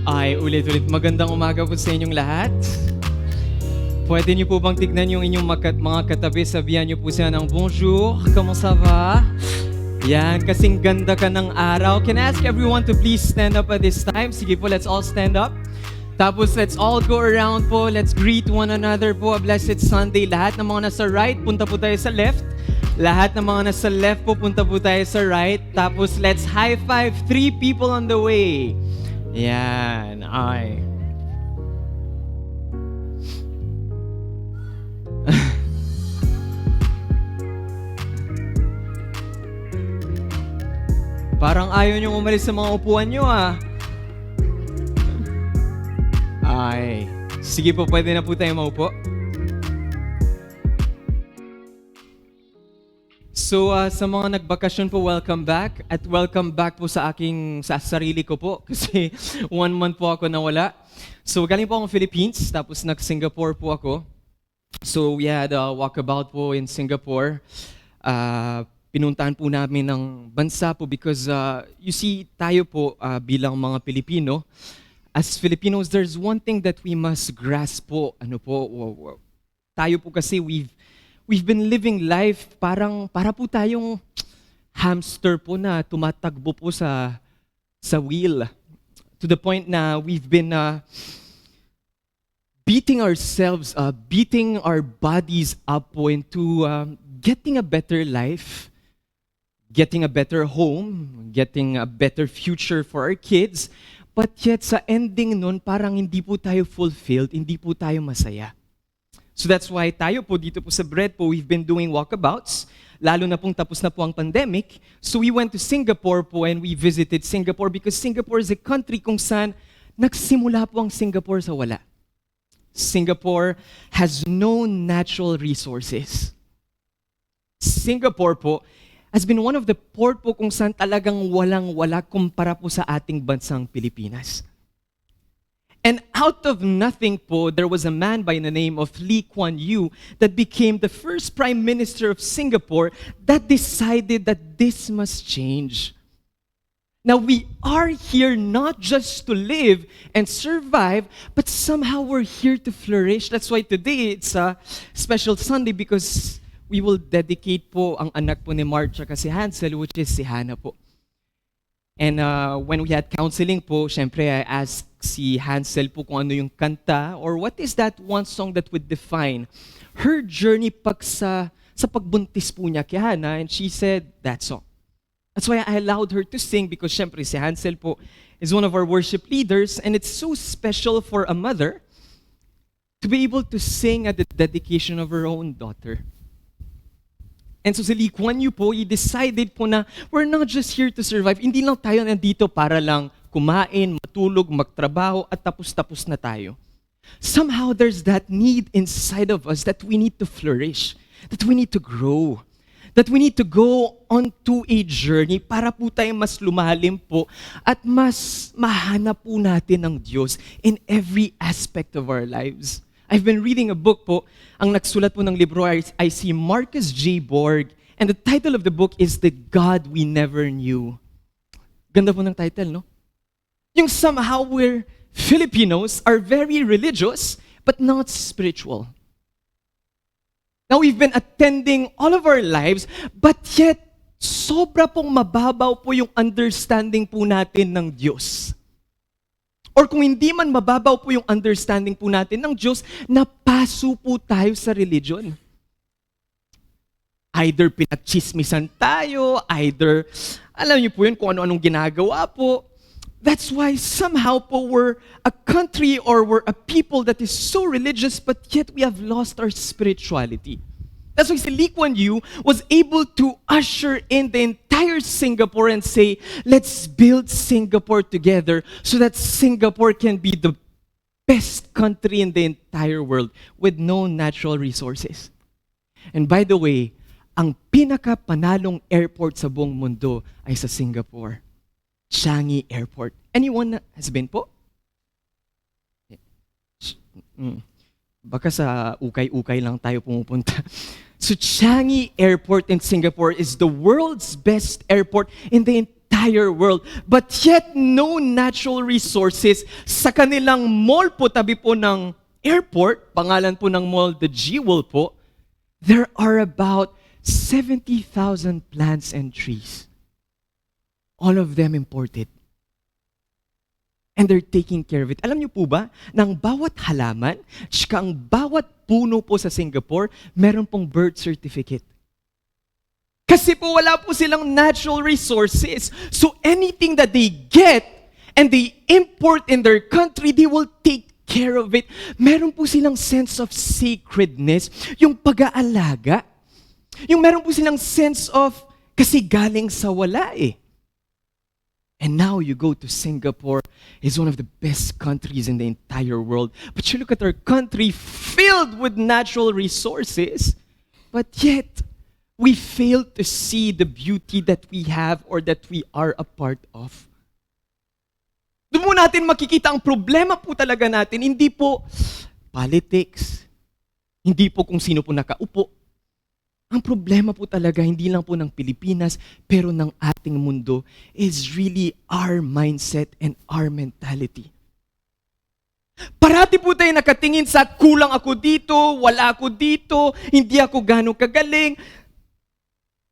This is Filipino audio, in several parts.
Ay, ulit-ulit. Magandang umaga po sa inyong lahat. Pwede niyo po bang tignan yung inyong mga katabi, sabihan niyo po siya ng bonjour, comment ça va? Yan, kasing ganda ka ng araw. Can I ask everyone to please stand up at this time? Sige po, let's all stand up. Tapos let's all go around po. Let's greet one another po. A blessed Sunday. Lahat ng mga nasa right, punta po tayo sa left. Lahat ng mga nasa left po, punta po tayo sa right. Tapos let's high five 3 people on the way. Yan, ay. Parang ayaw niyong umalis sa mga upuan niyo ah. Ay, sige po, pwede na po tayo maupo. So sa mga nagbakasyon po, welcome back. At welcome back po sa sarili ko po. Kasi 1 month po ako nawala. So galing po akong Philippines, tapos nag-Singapore po ako. So we had a walkabout po in Singapore. Pinuntahan po namin ng bansa po because you see, tayo po bilang mga Pilipino, as Filipinos, there's one thing that we must grasp po. Tayo po kasi we've been living life para po tayong hamster po na tumatagbo po sa wheel. To the point na we've been beating ourselves up, beating our bodies up po into getting a better life, getting a better home, getting a better future for our kids. But yet sa ending nun, parang hindi po tayo fulfilled, hindi po tayo masaya. So that's why tayo po dito po sa Bread po, we've been doing walkabouts, lalo na pong tapos na po ang pandemic. So we went to Singapore po and we visited Singapore because Singapore is a country kung saan nagsimula po ang Singapore sa wala. Singapore has no natural resources. Singapore po has been one of the port po kung saan talagang walang-wala kumpara po sa ating bansang Pilipinas. And out of nothing po, there was a man by the name of Lee Kuan Yew that became the first Prime Minister of Singapore that decided that this must change. Now we are here not just to live and survive, but somehow we're here to flourish. That's why today it's a special Sunday because we will dedicate po ang anak po ni Mark at si Hansel, which is si Hannah po. And when we had counseling po, syempre I asked si Hansel po kung ano yung kanta or what is that one song that would define her journey sa pagbuntis po niya kay Hannah, and she said that song. That's why I allowed her to sing because syempre si Hansel po is one of our worship leaders, and it's so special for a mother to be able to sing at the dedication of her own daughter. And so si Lee Kuan Yew po, he decided po na we're not just here to survive. Hindi lang tayo nandito para lang kumain, matulog, magtrabaho, at tapos-tapos na tayo. Somehow there's that need inside of us that we need to flourish, that we need to grow, that we need to go onto a journey para po tayo mas lumalim po at mas mahanap po natin ng Diyos in every aspect of our lives. I've been reading a book po. Ang nagsulat po ng libro ay si Marcus J. Borg. And the title of the book is The God We Never Knew. Ganda po ng title, no? Yung somehow we're Filipinos are very religious but not spiritual. Now we've been attending all of our lives but yet sobra pong mababaw po yung understanding po natin ng Diyos. Or kung hindi man mababaw po yung understanding po natin ng Diyos, napaso po tayo sa religion. Either pinagchismisan tayo, either, alam niyo po yun kung ano-anong ginagawa po. That's why somehow po we're a country or we're a people that is so religious but yet we have lost our spirituality. That's why si Lee Kuan Yew was able to usher in the entire Singapore and say, let's build Singapore together so that Singapore can be the best country in the entire world with no natural resources. And by the way, ang pinaka-panalong airport sa buong mundo ay sa Singapore. Changi Airport. Anyone has been po? Baka sa ukay-ukay lang tayo pumupunta. So Changi Airport in Singapore is the world's best airport in the entire entire world. But yet, no natural resources. Sa kanilang mall po, tabi po ng airport, pangalan po ng mall, the Jewel po, there are about 70,000 plants and trees. All of them imported. And they're taking care of it. Alam niyo po ba, ng bawat halaman, tsaka ang bawat puno po sa Singapore, meron pong birth certificate. Kasi po wala po silang natural resources. So anything that they get and they import in their country, they will take care of it. Meron po silang sense of sacredness, yung pag-aalaga. Yung meron po silang sense of, kasi galing sa wala eh. And now you go to Singapore, it's one of the best countries in the entire world. But you look at our country filled with natural resources, but yet we fail to see the beauty that we have or that we are a part of. Doon mo natin makikita ang problema po talaga natin, hindi po politics, hindi po kung sino po nakaupo. Ang problema po talaga, hindi lang po ng Pilipinas, pero ng ating mundo is really our mindset and our mentality. Parati po tayo nakatingin sa kulang ako dito, wala ako dito, hindi ako gano'ng kagaling,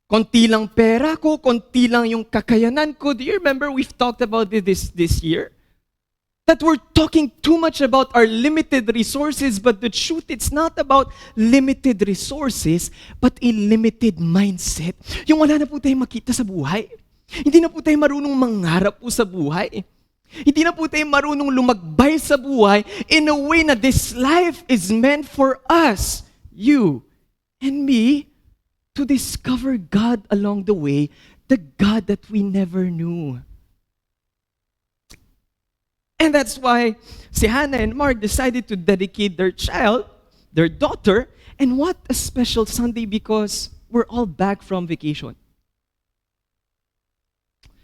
konti lang pera ko, konti lang yung kakayanan ko. Do you remember we've talked about this year? That we're talking too much about our limited resources, but the truth, it's not about limited resources, but a limited mindset. Yung wala na po tayong makita sa buhay. Hindi na po tayo marunong mangarap po sa buhay. Hindi na po tayo marunong lumagbay sa buhay in a way na this life is meant for us, you and me, to discover God along the way, the God that we never knew. And that's why si Hannah and Mark decided to dedicate their child, their daughter, and what a special Sunday because we're all back from vacation.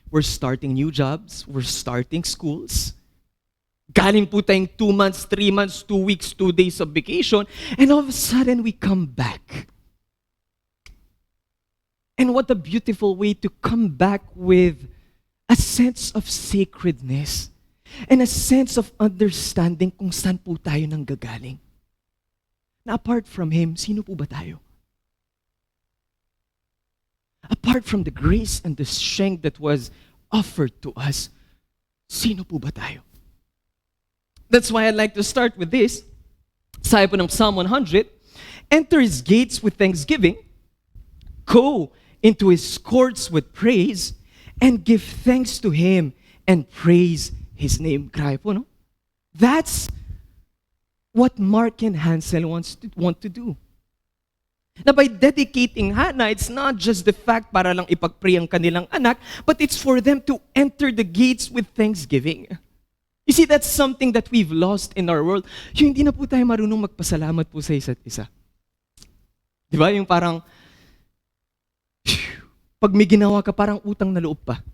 We're starting new jobs, we're starting schools. Galing po tayong 2 months, 3 months, 2 weeks, 2 days of vacation, and all of a sudden we come back. And what a beautiful way to come back with a sense of sacredness. And a sense of understanding kung saan po tayo nanggagaling. Na apart from Him, sino po ba tayo? Apart from the grace and the strength that was offered to us, sino po ba tayo? That's why I'd like to start with this. Sabi po ng Psalm 100, enter His gates with thanksgiving, go into His courts with praise, and give thanks to Him and praise His name. Grabe po, no? That's what Mark and Hansel want to do. Na by dedicating Hannah, it's not just the fact para lang ipagpray ang kanilang anak, but it's for them to enter the gates with thanksgiving. You see, that's something that we've lost in our world. Yung hindi na po tayo marunong magpasalamat po sa isa't isa. Di ba? Yung parang, pag may ginawa ka, parang utang na loob pa.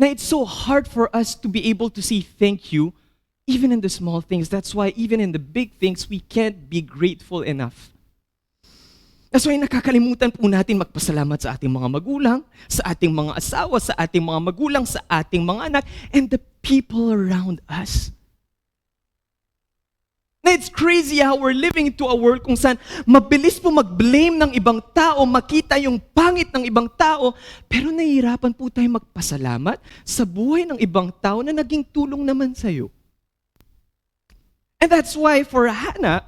Now, it's so hard for us to be able to say thank you even in the small things. That's why even in the big things, we can't be grateful enough. That's why nakakalimutan po natin magpasalamat sa ating mga magulang, sa ating mga asawa, sa ating mga magulang, sa ating mga anak, and the people around us. Now, it's crazy how we're living into a world kung saan mabilis po mag-blame ng ibang tao, makita yung pangit ng ibang tao, pero nahihirapan po tayo magpasalamat sa buhay ng ibang tao na naging tulong naman sa'yo. And that's why for Hansel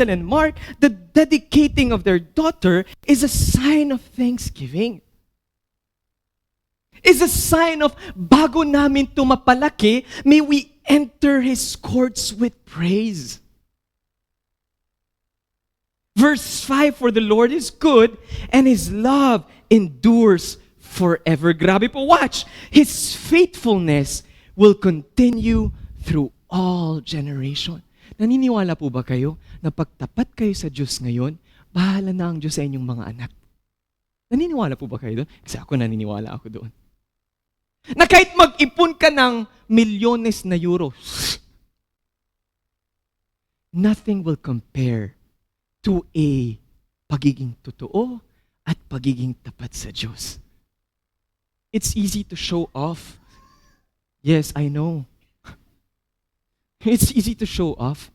and Mark, the dedicating of their daughter is a sign of thanksgiving. Is a sign of bago namin ito mapalaki, may we enter His courts with praise. Verse 5, for the Lord is good and His love endures forever. Grabe po, watch. His faithfulness will continue through all generation. Naniniwala po ba kayo na pagtapat kayo sa Diyos ngayon, bahala na ang Diyos sa inyong mga anak? Naniniwala po ba kayo doon? Kasi ako naniniwala ako doon. Na kahit mag-ipon ka ng milyones na euros, nothing will compare to a pagiging totoo at pagiging tapat sa Diyos. It's easy to show off. Yes, I know. It's easy to show off.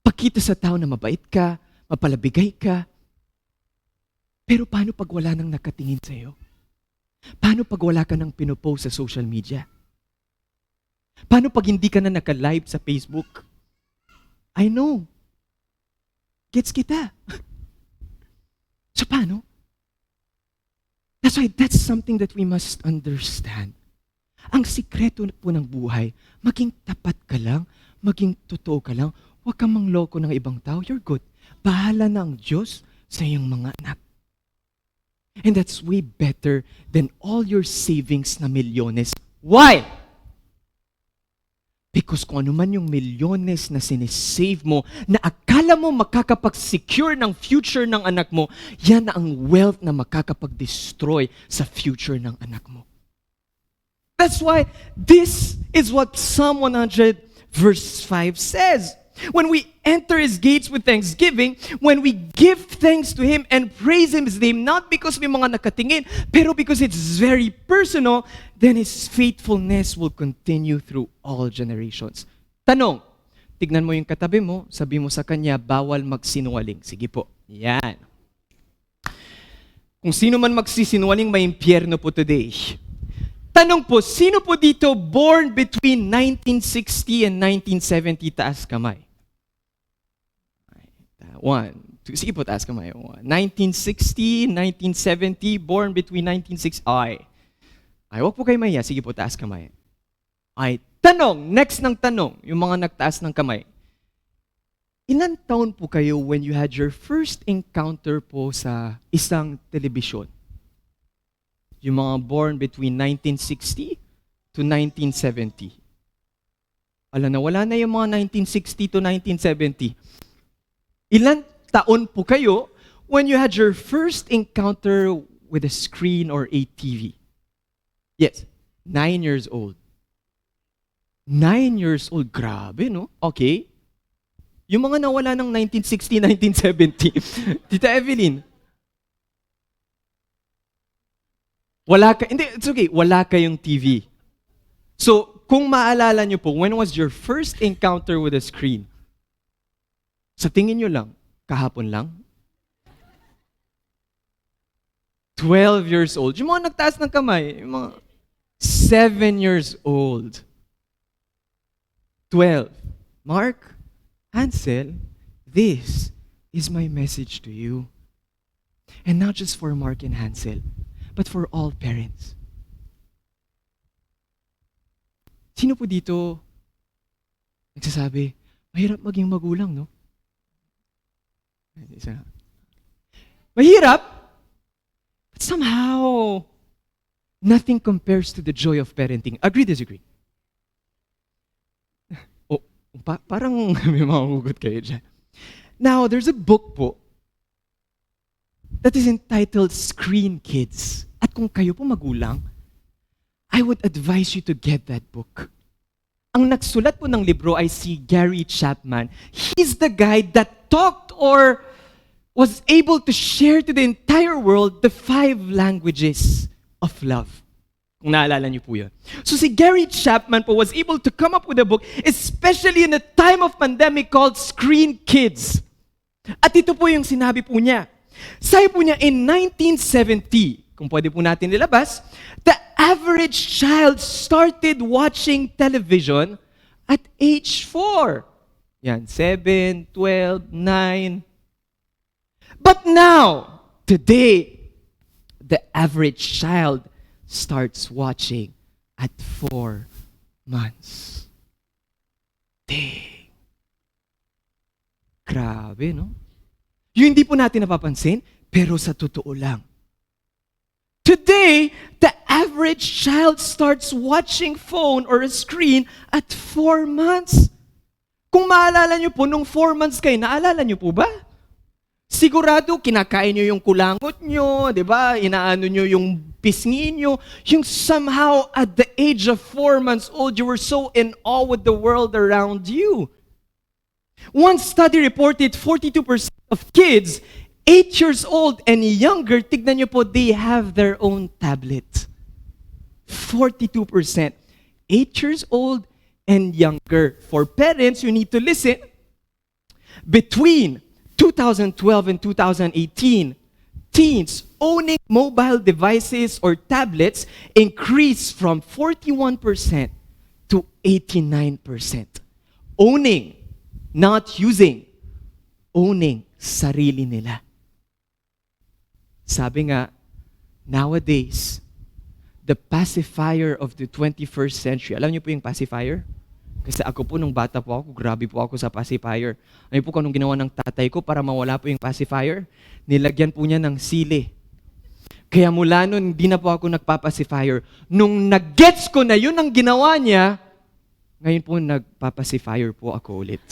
Pakita sa tao na mabait ka, mapalabigay ka. Pero paano pag wala nang nakatingin sa'yo? Paano pag wala ka nang pinopost sa social media? Paano pag hindi ka na naka-live sa Facebook? I know. Gets kita. So paano? That's something that we must understand. Ang sikreto po ng buhay, maging tapat ka lang, maging totoo ka lang, huwag kang mangloko ng ibang tao, you're good. Bahala na ang Diyos sa iyong mga anak. And that's way better than all your savings na milyones. Why? Because kung ano man yung milyones na sinisave mo, na akala mo makakapag-secure ng future ng anak mo, yan na ang wealth na makakapag-destroy sa future ng anak mo. That's why this is what Psalm 100 verse 5 says. When we enter His gates with thanksgiving, when we give thanks to Him and praise His name, not because may mga nakatingin, pero because it's very personal, then His faithfulness will continue through all generations. Tanong, tignan mo yung katabi mo, sabi mo sa kanya, bawal magsinungaling. Sige po, yan. Kung sino man magsisinungaling, may impyerno po today. Tanong po, sino po dito born between 1960 and 1970? Taas kamay. 1, 2, sige po, taas kamay. 1960, 1970, born between 1960. Ay, wag po kayo maya. Sige po, taas kamay. Ay, tanong, next ng tanong, yung mga nagtaas ng kamay. Ilan taon po kayo when you had your first encounter po sa isang telebisyon? Yung mga born between 1960 to 1970. Alam na, wala na yung mga 1960 to 1970. Ilan taon po kayo when you had your first encounter with a screen or a TV? Yes, 9 years old. 9 years old, grabe, no? Okay. Yung mga nawala ng 1960, 1970. Tita Evelyn, it's okay, wala kayong TV. So, kung maalala nyo po, when was your first encounter with a screen? Sa tingin nyo lang, kahapon lang? 12 years old. Yung mga nagtaas ng kamay, yung mga 7 years old. 12. Mark, Hansel, this is my message to you. And not just for Mark and Hansel, but for all parents. Sino po dito nagsasabi, mahirap maging magulang, no? Mahirap, but somehow, nothing compares to the joy of parenting. Agree, disagree? Oh, parang may mga hugot kayo dyan. Now, there's a book po that is entitled Screen Kids. At kung kayo po magulang, I would advise you to get that book. Ang nagsulat po ng libro ay si Gary Chapman. He's the guy that talked or was able to share to the entire world the 5 languages of love. Kung naalala niyo po yun. So si Gary Chapman po was able to come up with a book, especially in a time of pandemic called Screen Kids. At ito po yung sinabi po niya. Sabi po niya, in 1970, kung pwede po natin nilabas, the average child started watching television at age 4. Yan, 7, 12, 9. But now, today, the average child starts watching at 4 months. Dang. Grabe, no? Yung hindi po natin napapansin, pero sa totoo lang. Today, the average child starts watching phone or a screen at 4 months. Kung maalala nyo po, nung 4 months kayo, naalala nyo po ba? Sigurado, kinakain nyo yung kulangot nyo, di ba? Inaano nyo yung pisngi nyo. Yung somehow, at the age of 4 months old, you were so in awe with the world around you. One study reported 42% of kids 8 years old and younger, tignan nyo po, they have their own tablet. 42%. 8 years old and younger. For parents, you need to listen. Between 2012 and 2018, teens owning mobile devices or tablets increased from 41% to 89%. Owning, not using. Owning, sarili nila. Sabi nga, nowadays, the pacifier of the 21st century. Alam niyo po yung pacifier? Kasi ako po, nung bata po ako, grabe po ako sa pacifier. Ano po kung anong ginawa ng tatay ko para mawala po yung pacifier? Nilagyan po niya ng sili. Kaya mula nun, hindi na po ako nagpapacifier. Nung nag-gets ko na yun ang ginawa niya, ngayon po nagpapacifier po ako ulit.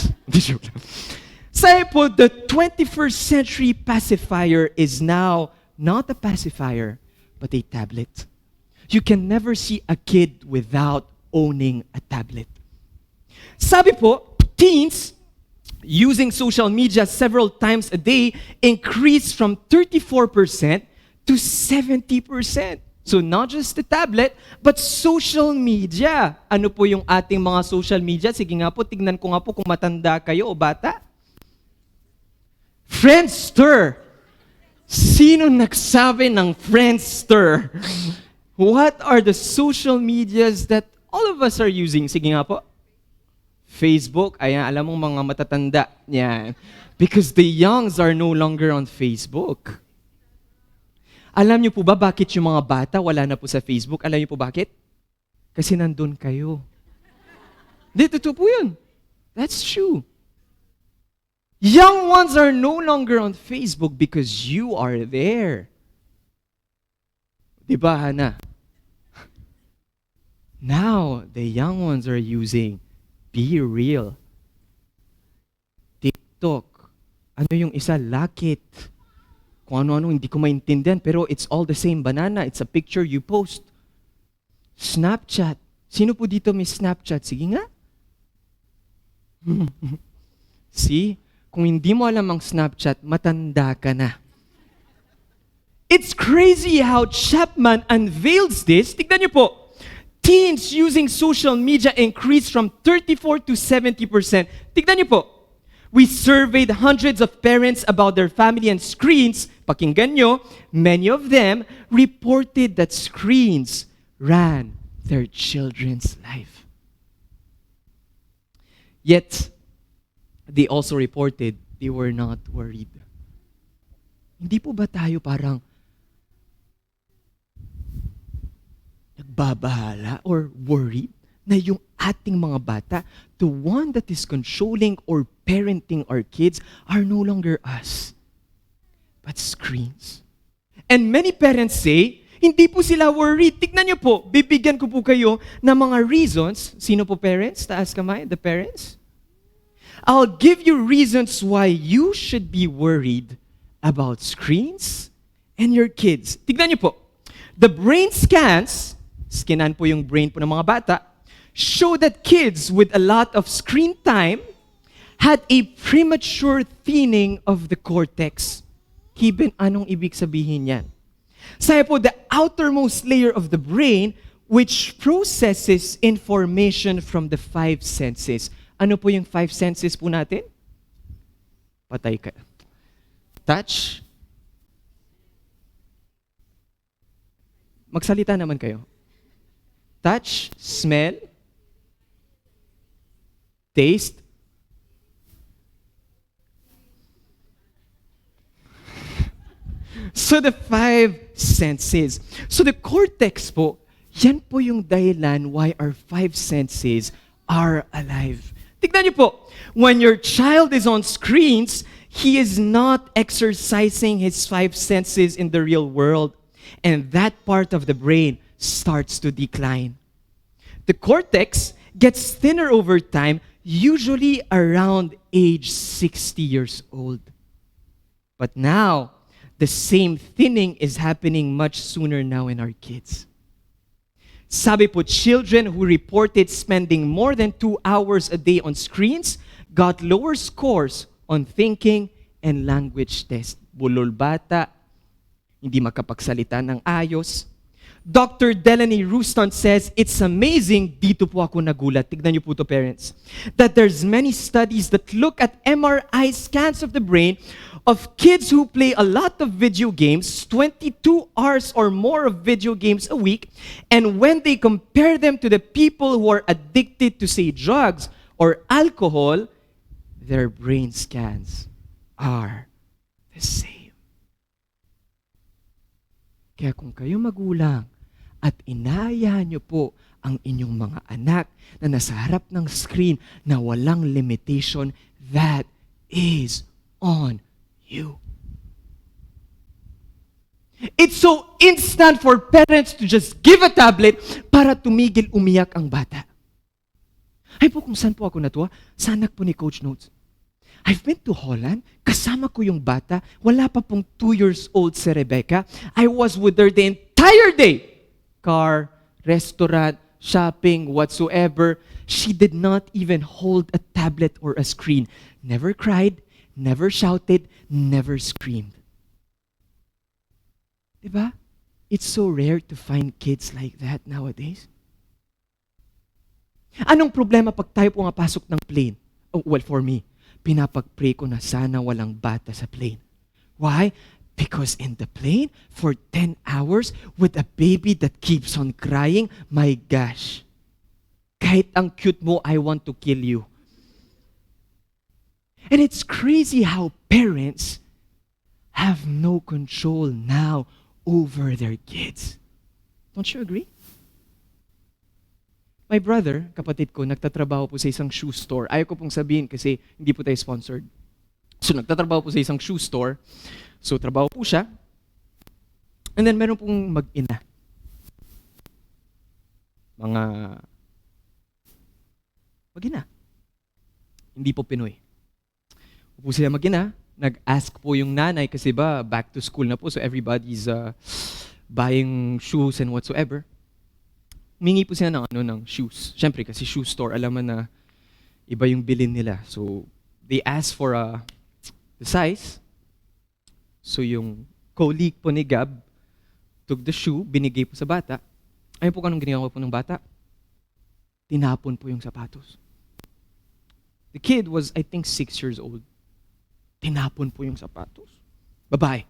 Say po, the 21st century pacifier is now not a pacifier, but a tablet. You can never see a kid without owning a tablet. Sabi po, teens using social media several times a day increased from 34% to 70%. So not just the tablet, but social media. Ano po yung ating mga social media? Sige nga po, tignan ko nga po kung matanda kayo o bata. Friendster. Sino nagsabi ng Friendster? What are the social medias that all of us are using? Sige nga po. Facebook. Ayan, alam mong mga matatanda. Yan. Because the youngs are no longer on Facebook. Alam niyo po ba bakit yung mga bata wala na po sa Facebook? Alam niyo po bakit? Kasi nandun kayo. Dito po yun. That's true. Young ones are no longer on Facebook because you are there. Diba, Hana? Now, the young ones are using Be Real. TikTok. Ano yung isa? Lakit. Kung ano-ano, hindi ko maintindihan, pero it's all the same banana. It's a picture you post. Snapchat. Sino po dito may Snapchat? Sige nga. See? Kung hindi mo alam ang Snapchat, matanda ka na. It's crazy how Chapman unveils this. Tignan niyo po. Teens using social media increased from 34 to 70%. Tignan niyo po. We surveyed hundreds of parents about their family and screens. Pakinggan nyo, many of them reported that screens ran their children's life. Yet, they also reported they were not worried. Hindi po ba tayo parang nagbabahala or worried na yung ating mga bata, the one that is controlling or parenting our kids, are no longer us, but screens? And many parents say, hindi po sila worried. Tignan niyo po, bibigyan ko po kayo ng mga reasons. Sino po parents? Taas kamay, the parents? I'll give you reasons why you should be worried about screens and your kids. Tignan niyo po. The brain scans, skinan po yung brain po ng mga bata, show that kids with a lot of screen time had a premature thinning of the cortex. Kiben, anong ibig sabihin yan? Sabi po, the outermost layer of the brain which processes information from the 5 senses. Ano po yung 5 senses po natin? Patay ka. Touch. Magsalita naman kayo. Touch, smell, taste, so the 5 senses. So the cortex po, yan po yung dahilan why our 5 senses are alive. Tignan niyo po, when your child is on screens, he is not exercising his 5 senses in the real world. And that part of the brain starts to decline. The cortex gets thinner over time, usually around age 60 years old. But now, the same thinning is happening much sooner now in our kids. Sabi po, children who reported spending more than 2 hours a day on screens got lower scores on thinking and language test. Bulol bata, hindi makapagsalita ng ayos. Dr. Delaney Roustan says, it's amazing, dito po ako nagulat, tignan niyo po to parents, that there's many studies that look at MRI scans of the brain of kids who play a lot of video games, 22 hours or more of video games a week, and when they compare them to the people who are addicted to, say, drugs or alcohol, their brain scans are the same. Kaya kung kayo magulang at inaayahan niyo po ang inyong mga anak na nasa harap ng screen na walang limitation, that is on you. It's so instant for parents to just give a tablet para tumigil umiyak ang bata. Ay po kung saan po ako natuwa, sa anak po ni Coach Notes. I've been to Holland, kasama ko yung bata, wala pa pong 2 years old si Rebecca. I was with her the entire day. Car, restaurant, shopping, whatsoever. She did not even hold a tablet or a screen. Never cried, never shouted, never screamed. Diba? It's so rare to find kids like that nowadays. Anong problema pag tayo pumapasok ng plane? Oh, well, for me, pinapag-pray ko na sana walang bata sa plane. Why? Because in the plane, for 10 hours, with a baby that keeps on crying, my gosh, kahit ang cute mo, I want to kill you. And it's crazy how parents have no control now over their kids. Don't you agree? My brother, kapatid ko, nagtatrabaho po sa isang shoe store. Ayaw ko pong sabihin kasi hindi po tayo sponsored. So nagtatrabaho po sa isang shoe store. So trabaho po siya. And then meron pong mag-ina. Mag-ina. Hindi po Pinoy. Upo sila mag-ina. Nag-ask po yung nanay kasi ba back to school na po. So everybody's buying shoes and whatsoever. Humingi po sila ng shoes. Siyempre kasi shoe store, alam mo na iba yung bilin nila. So they asked for the size. So yung colleague po ni Gab took the shoe, binigay po sa bata. Ayun po anong ginagawa po ng bata? Tinapon po yung sapatos. The kid was, I think, 6 years old. Tinapon po yung sapatos. Babae.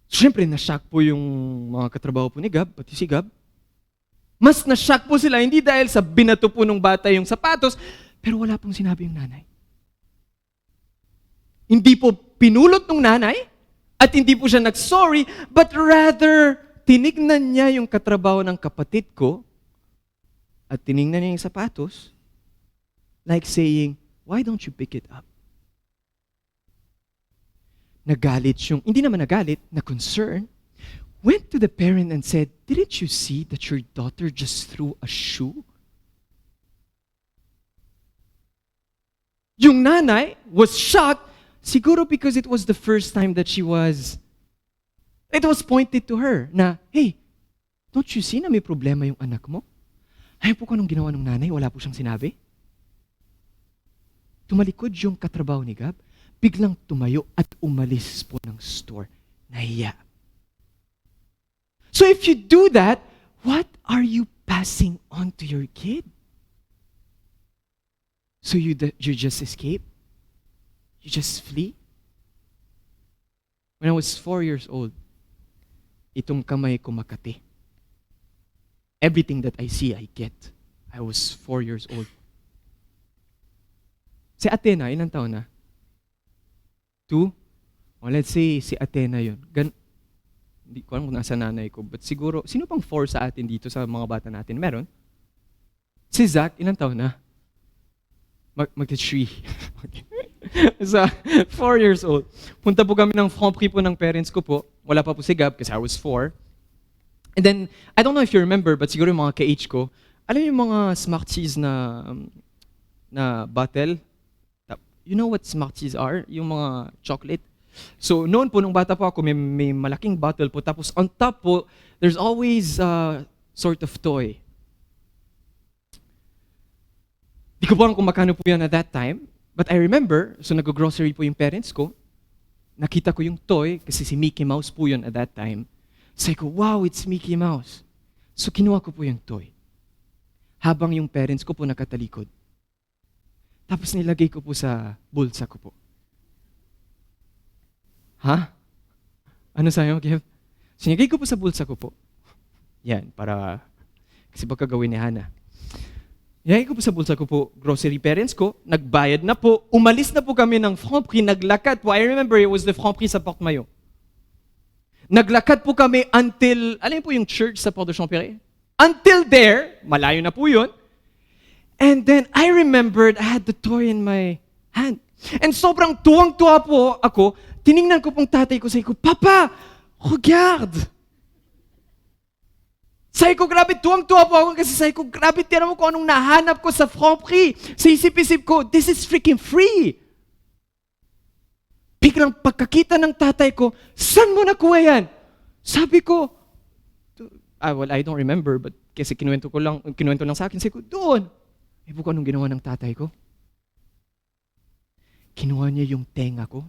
Siyempre, na-shock po yung mga katrabaho po ni Gab, pati si Gab. Mas na-shock po sila, hindi dahil sa binato po ng bata yung sapatos, pero wala pong sinabi yung nanay. Hindi po pinulot ng nanay, at hindi po siya nag-sorry, but rather, tinignan niya yung katrabaho ng kapatid ko, at tinignan niya yung sapatos, like saying, why don't you pick it up? Nagalit yung, hindi naman nagalit, na concern, went to the parent and said, didn't you see that your daughter just threw a shoe? Yung nanay was shocked, siguro because it was the first time that it was pointed to her na, hey, don't you see na may problema yung anak mo? Ayaw po anong ginawa ng nanay, wala po siyang sinabi. Tumalikod yung katrabaho ni Gab, biglang tumayo at umalis po ng store. Nahiya. So if you do that, what are you passing on to your kid? So you just escape? You just flee? When I was 4 years old, itong kamay ko makati. Everything that I see, I get. I was 4 years old. Si Athena, ilang taon na? 2? Well, let's say si Athena yun. Hindi ko alam kung nasa nanay ko, but siguro, sino pang 4 sa atin dito sa mga bata natin? Meron? Si Zach, ilang taon na? Magti-3. So, 4 years old. Punta po kami ng Franprix po ng parents ko po. Wala pa po si Gab kasi I was 4. And then, I don't know if you remember, but siguro yung mga ka-age ko, alam yung mga Smarties na bottle? You know what Smarties are? Yung mga chocolate. So, noon po, nung bata po ako, may malaking bottle po. Tapos, on top po, there's always sort of toy. Di ko po alam kung makano po yan at that time. But I remember, so nag-grocery po yung parents ko, nakita ko yung toy, kasi si Mickey Mouse po yun at that time. Sabi ko, wow, it's Mickey Mouse. So kinuha ko po yung toy. Habang yung parents ko po nakatalikod. Tapos nilagay ko po sa bulsa ko po. Ha? Ano sa'yo, Kev? Sinigay ko po sa bulsa ko po. Yan, para, kasi baka gawin ni Hannah. Nilagay ko po sa bulsa ko po, grocery parents ko, nagbayad na po, umalis na po kami ng Franprix, naglakad po. I remember it was the Franprix sa Port-Maillot. Naglakad po kami until, alam niyo po yung church sa Port de Champéry? Until there, malayo na po yun. And then I remembered I had the toy in my hand. And sobrang tuwang-tuwa po ako, tiningnan ko pong tatay ko, sabi ko, Papa, regarde! Sabi ko, grabe, tuwang-tuwa po ako kasi sabi ko, grabe, tira mo kung anong nahanap ko sa Franprix. Sa isip-isip ko, this is freaking free. Biglang pagkakita ng tatay ko, saan mo nakuha yan? Sabi ko, well, I don't remember, but kasi kinuwento lang sa akin. Sabi ko, doon. Ibu ko anong ginawa ng tatay ko? Kinuha niya yung tenga ko.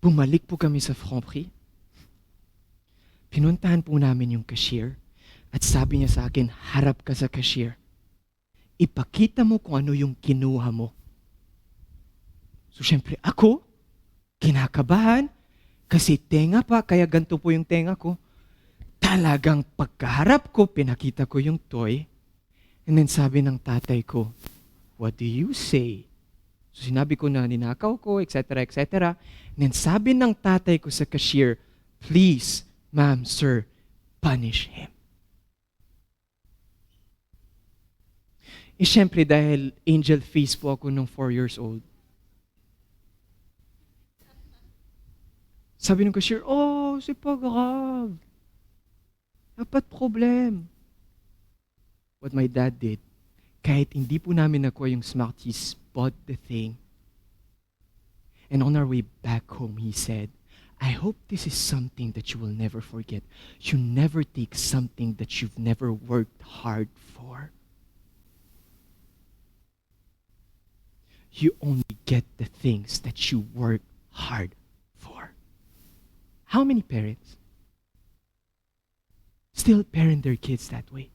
Bumalik po kami sa Franprix. Pinuntahan po namin yung cashier at sabi niya sa akin, harap ka sa cashier. Ipakita mo kung ano yung kinuha mo. So syempre ako, kinakabahan, kasi tenga pa, kaya ganito po yung tenga ko. Talagang pagkaharap ko, pinakita ko yung toy. And then sabi ng tatay ko, what do you say? So sinabi ko na ninakaw ko, etc., etc. And then sabi ng tatay ko sa cashier, please, ma'am, sir, punish him. Siyempre dahil angel face po ako nung 4 years old. Sabi ng cashier, oh, c'est pas grave. Dapat problem. What my dad did, kahit hindi po namin nakuha yung Smarties, bought the thing. And on our way back home, he said, I hope this is something that you will never forget. You never take something that you've never worked hard for. You only get the things that you work hard for. How many parents still parent their kids that way?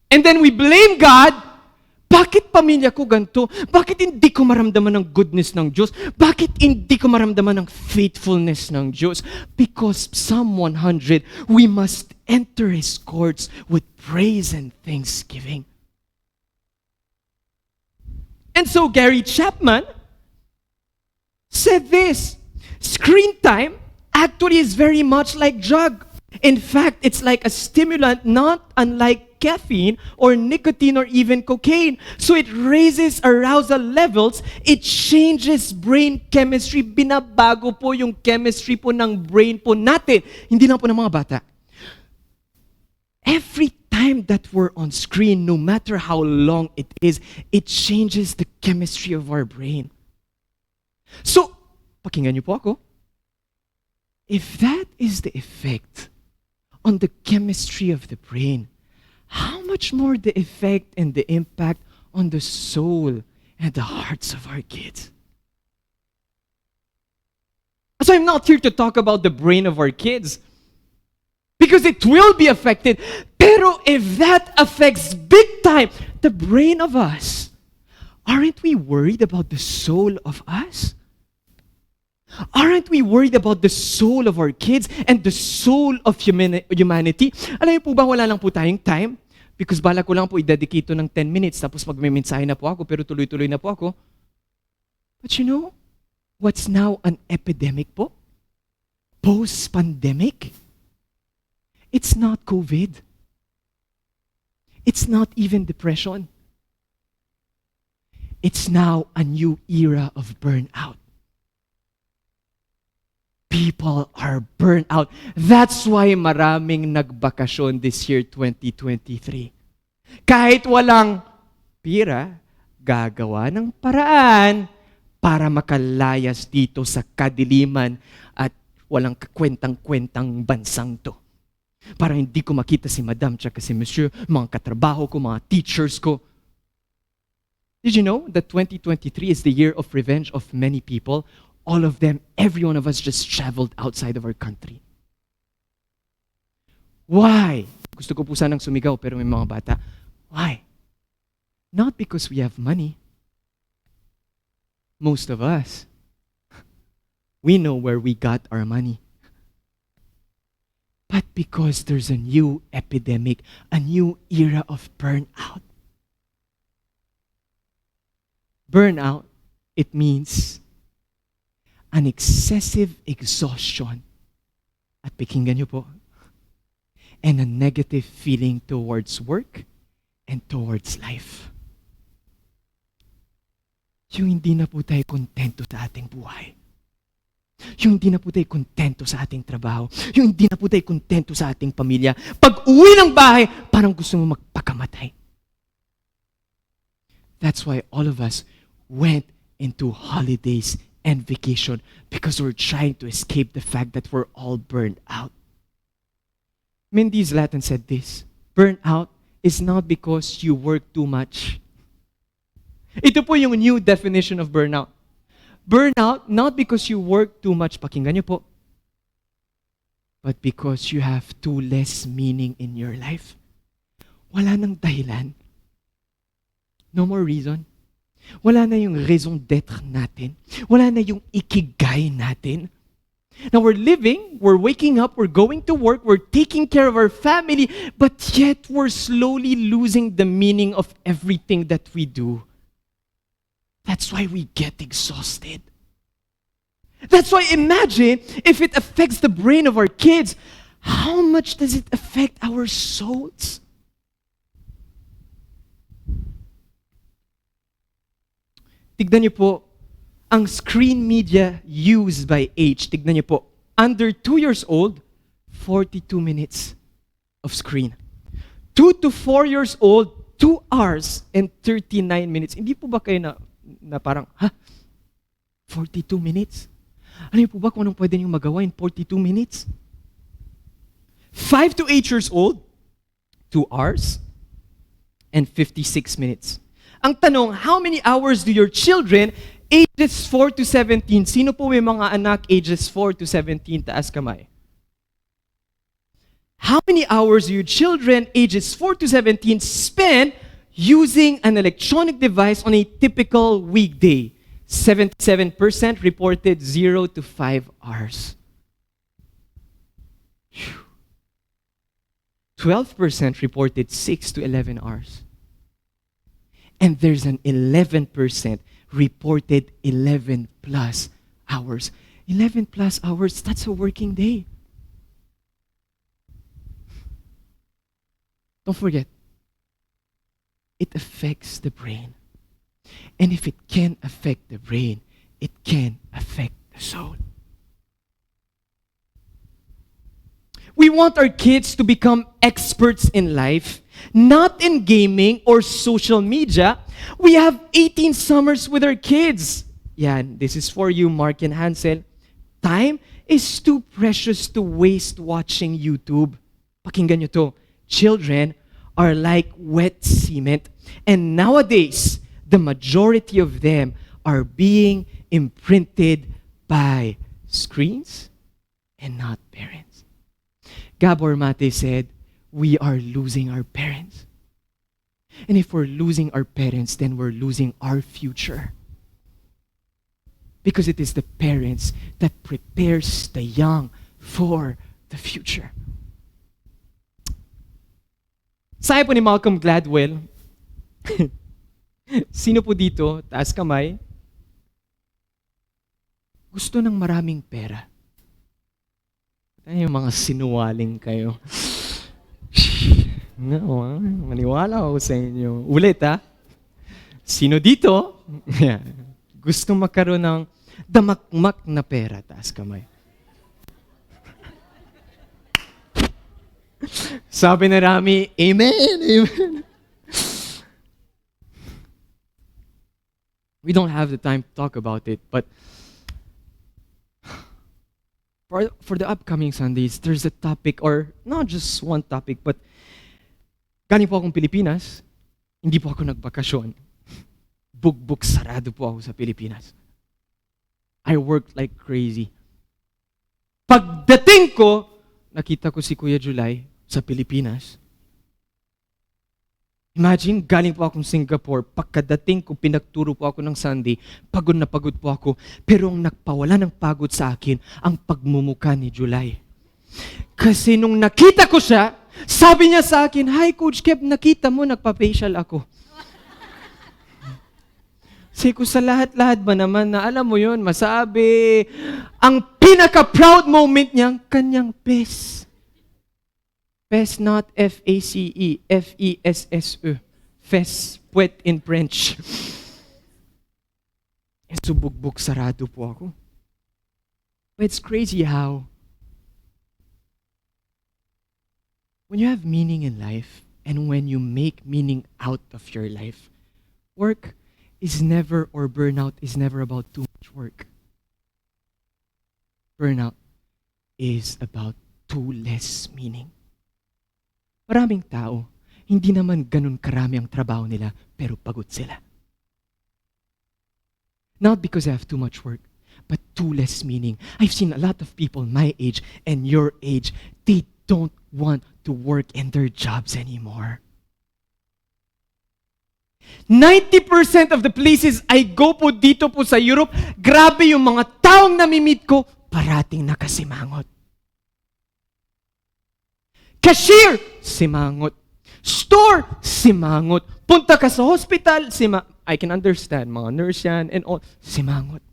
And then we blame God. Bakit pamilya ko ganito? Bakit hindi ko maramdaman ng goodness ng Diyos? Bakit hindi ko maramdaman ng faithfulness ng Diyos? Because Psalm 100, we must enter His courts with praise and thanksgiving. And so Gary Chapman said this, screen time actually is very much like drug. In fact, it's like a stimulant not unlike caffeine or nicotine or even cocaine. So it raises arousal levels, it changes brain chemistry, binabago po yung chemistry po ng brain po natin. Hindi lang po ng mga bata. Every time that we're on screen, no matter how long it is, it changes the chemistry of our brain. So, pakinggan niyo po ako. If that is the effect on the chemistry of the brain, how much more the effect and the impact on the soul and the hearts of our kids? So I'm not here to talk about the brain of our kids, because it will be affected. Pero if that affects big time the brain of us, aren't we worried about the soul of us? Aren't we worried about the soul of our kids and the soul of humanity? Alam niyo po ba, wala lang po tayong time? Because bala ko lang po i-dedicate ng 10 minutes tapos magme-mensahe na po ako pero tuloy-tuloy na po ako. But you know, what's now an epidemic po? Post-pandemic? It's not COVID. It's not even depression. It's now a new era of burnout. People are burnt out. That's why maraming nagbakasyon this year, 2023. Kahit walang pira, gagawa ng paraan para makalayas dito sa kadiliman at walang kakwentang-kwentang bansang to. Para hindi ko makita si Madam tsaka si Monsieur, mga katrabaho ko, mga teachers ko. Did you know that 2023 is the year of revenge of many people? All of them, every one of us just traveled outside of our country. Why? Gusto ko po sanang sumigaw pero may mga bata. Why? Not because we have money. Most of us, we know where we got our money. But because there's a new epidemic, a new era of burnout. Burnout, it means an excessive exhaustion. At pakinggan niyo po, and a negative feeling towards work and towards life. Yung hindi na po tayo kontento sa ating buhay. Yung hindi na po tayo kontento sa ating trabaho. Yung hindi na po tayo kontento sa ating pamilya. Pag uwi ng bahay, parang gusto mo magpakamatay. That's why all of us went into holidays and vacation because we're trying to escape the fact that we're all burned out. Mindy's Latin said this, burnout is not because you work too much. Ito po yung new definition of burnout. Burnout, not because you work too much, pakinggan niyo po, but because you have too less meaning in your life. Wala nang dahilan. No more reason. Wala na yung raison d'être natin. Wala na yung ikigai natin. Now we're living, we're waking up, we're going to work, we're taking care of our family, but yet we're slowly losing the meaning of everything that we do. That's why we get exhausted. That's why imagine if it affects the brain of our kids, how much does it affect our souls? Tignan niyo po, ang screen media used by age, tignan niyo po, under 2 years old, 42 minutes of screen. 2 to 4 years old, 2 hours and 39 minutes. Hindi po ba kayo na parang, 42 minutes? Ano po ba kung anong pwede niyong magawa in 42 minutes? 5 to 8 years old, 2 hours and 56 minutes. Ang tanong, how many hours do your children ages 4 to 17? Sino po may mga anak ages 4 to 17? Taas kamay. How many hours do your children ages 4 to 17 spend using an electronic device on a typical weekday? 77% reported 0 to 5 hours. 12% reported 6 to 11 hours. And there's an 11% reported 11 plus hours. 11 plus hours, that's a working day. Don't forget, it affects the brain. And if it can affect the brain, it can affect the soul. We want our kids to become experts in life, not in gaming or social media. We have 18 summers with our kids. Yan, this is for you, Mark and Hansel. Time is too precious to waste watching YouTube. Pakinggan nyo to. Children are like wet cement. And nowadays, the majority of them are being imprinted by screens and not parents. Gabor Mate said, we are losing our parents. And if we're losing our parents, then we're losing our future. Because it is the parents that prepares the young for the future. Sabi po ni Malcolm Gladwell, sino po dito, taas kamay, gusto ng maraming pera? Ano yung mga sinuwaling kayo? No, maniwala ako sa inyo. Ulit Sino dito? Gusto magkaroon ng damakmak na pera? Taas kamay. Sabi na Rami, Amen! Amen! We don't have the time to talk about it, but for the upcoming Sundays, there's a topic, or not just one topic, but galing po akong Pilipinas, hindi po ako nagbakasyon. bugbog sarado po ako sa Pilipinas. I worked like crazy. Pagdating ko, nakita ko si Kuya July sa Pilipinas. Imagine, galing po akong Singapore, pagkadating ko, pinagturo po ako ng Sunday, pagod na pagod po ako, pero ang nagpawala ng pagod sa akin, ang pagmumuka ni July. Kasi nung nakita ko siya, sabi niya sa akin, "Hi Coach Kev, nakita mo, nagpa-facial ako." Kasi ko sa lahat-lahat ba naman na alam mo yun, masabi, ang pinaka-proud moment niyang kanyang best. Fes, not F-A-C-E, F-E-S-S-E. Fes, puwet in French. Subugbog sarado po ako. But it's crazy how when you have meaning in life and when you make meaning out of your life, work is never, or burnout is never about too much work. Burnout is about too less meaning. Maraming tao, hindi naman ganun karami ang trabaho nila, pero pagod sila. Not because they have too much work, but too less meaning. I've seen a lot of people my age and your age, they don't want to work in their jobs anymore. 90% of the places I go po dito po sa Europe, grabe yung mga taong namimit ko, parating nakasimangot. Cashier, simangot. Store, simangot. Punta ka sa hospital, I can understand, mga nurse yan and all, simangot.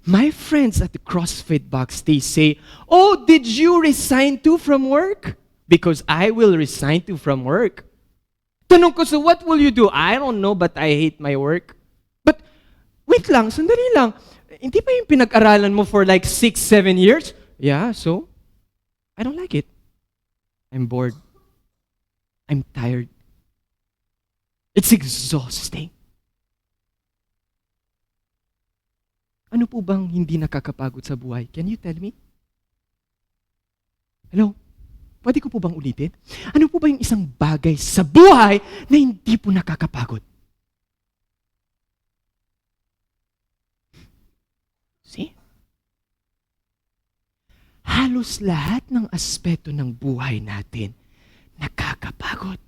My friends at the CrossFit box, they say, "Oh, did you resign too from work?" Because I will resign too from work. Tanong ko, "So what will you do?" "I don't know, but I hate my work." But, wait lang, sandali lang. Hindi pa yung pinag-aralan mo for like 6-7 years? Yeah, so, I don't like it. I'm bored. I'm tired. It's exhausting. Ano po bang hindi nakakapagod sa buhay? Can you tell me? Hello? Pwede ko po bang ulitin? Ano po ba yung isang bagay sa buhay na hindi po nakakapagod? See? Halos lahat ng aspeto ng buhay natin nakakapagod.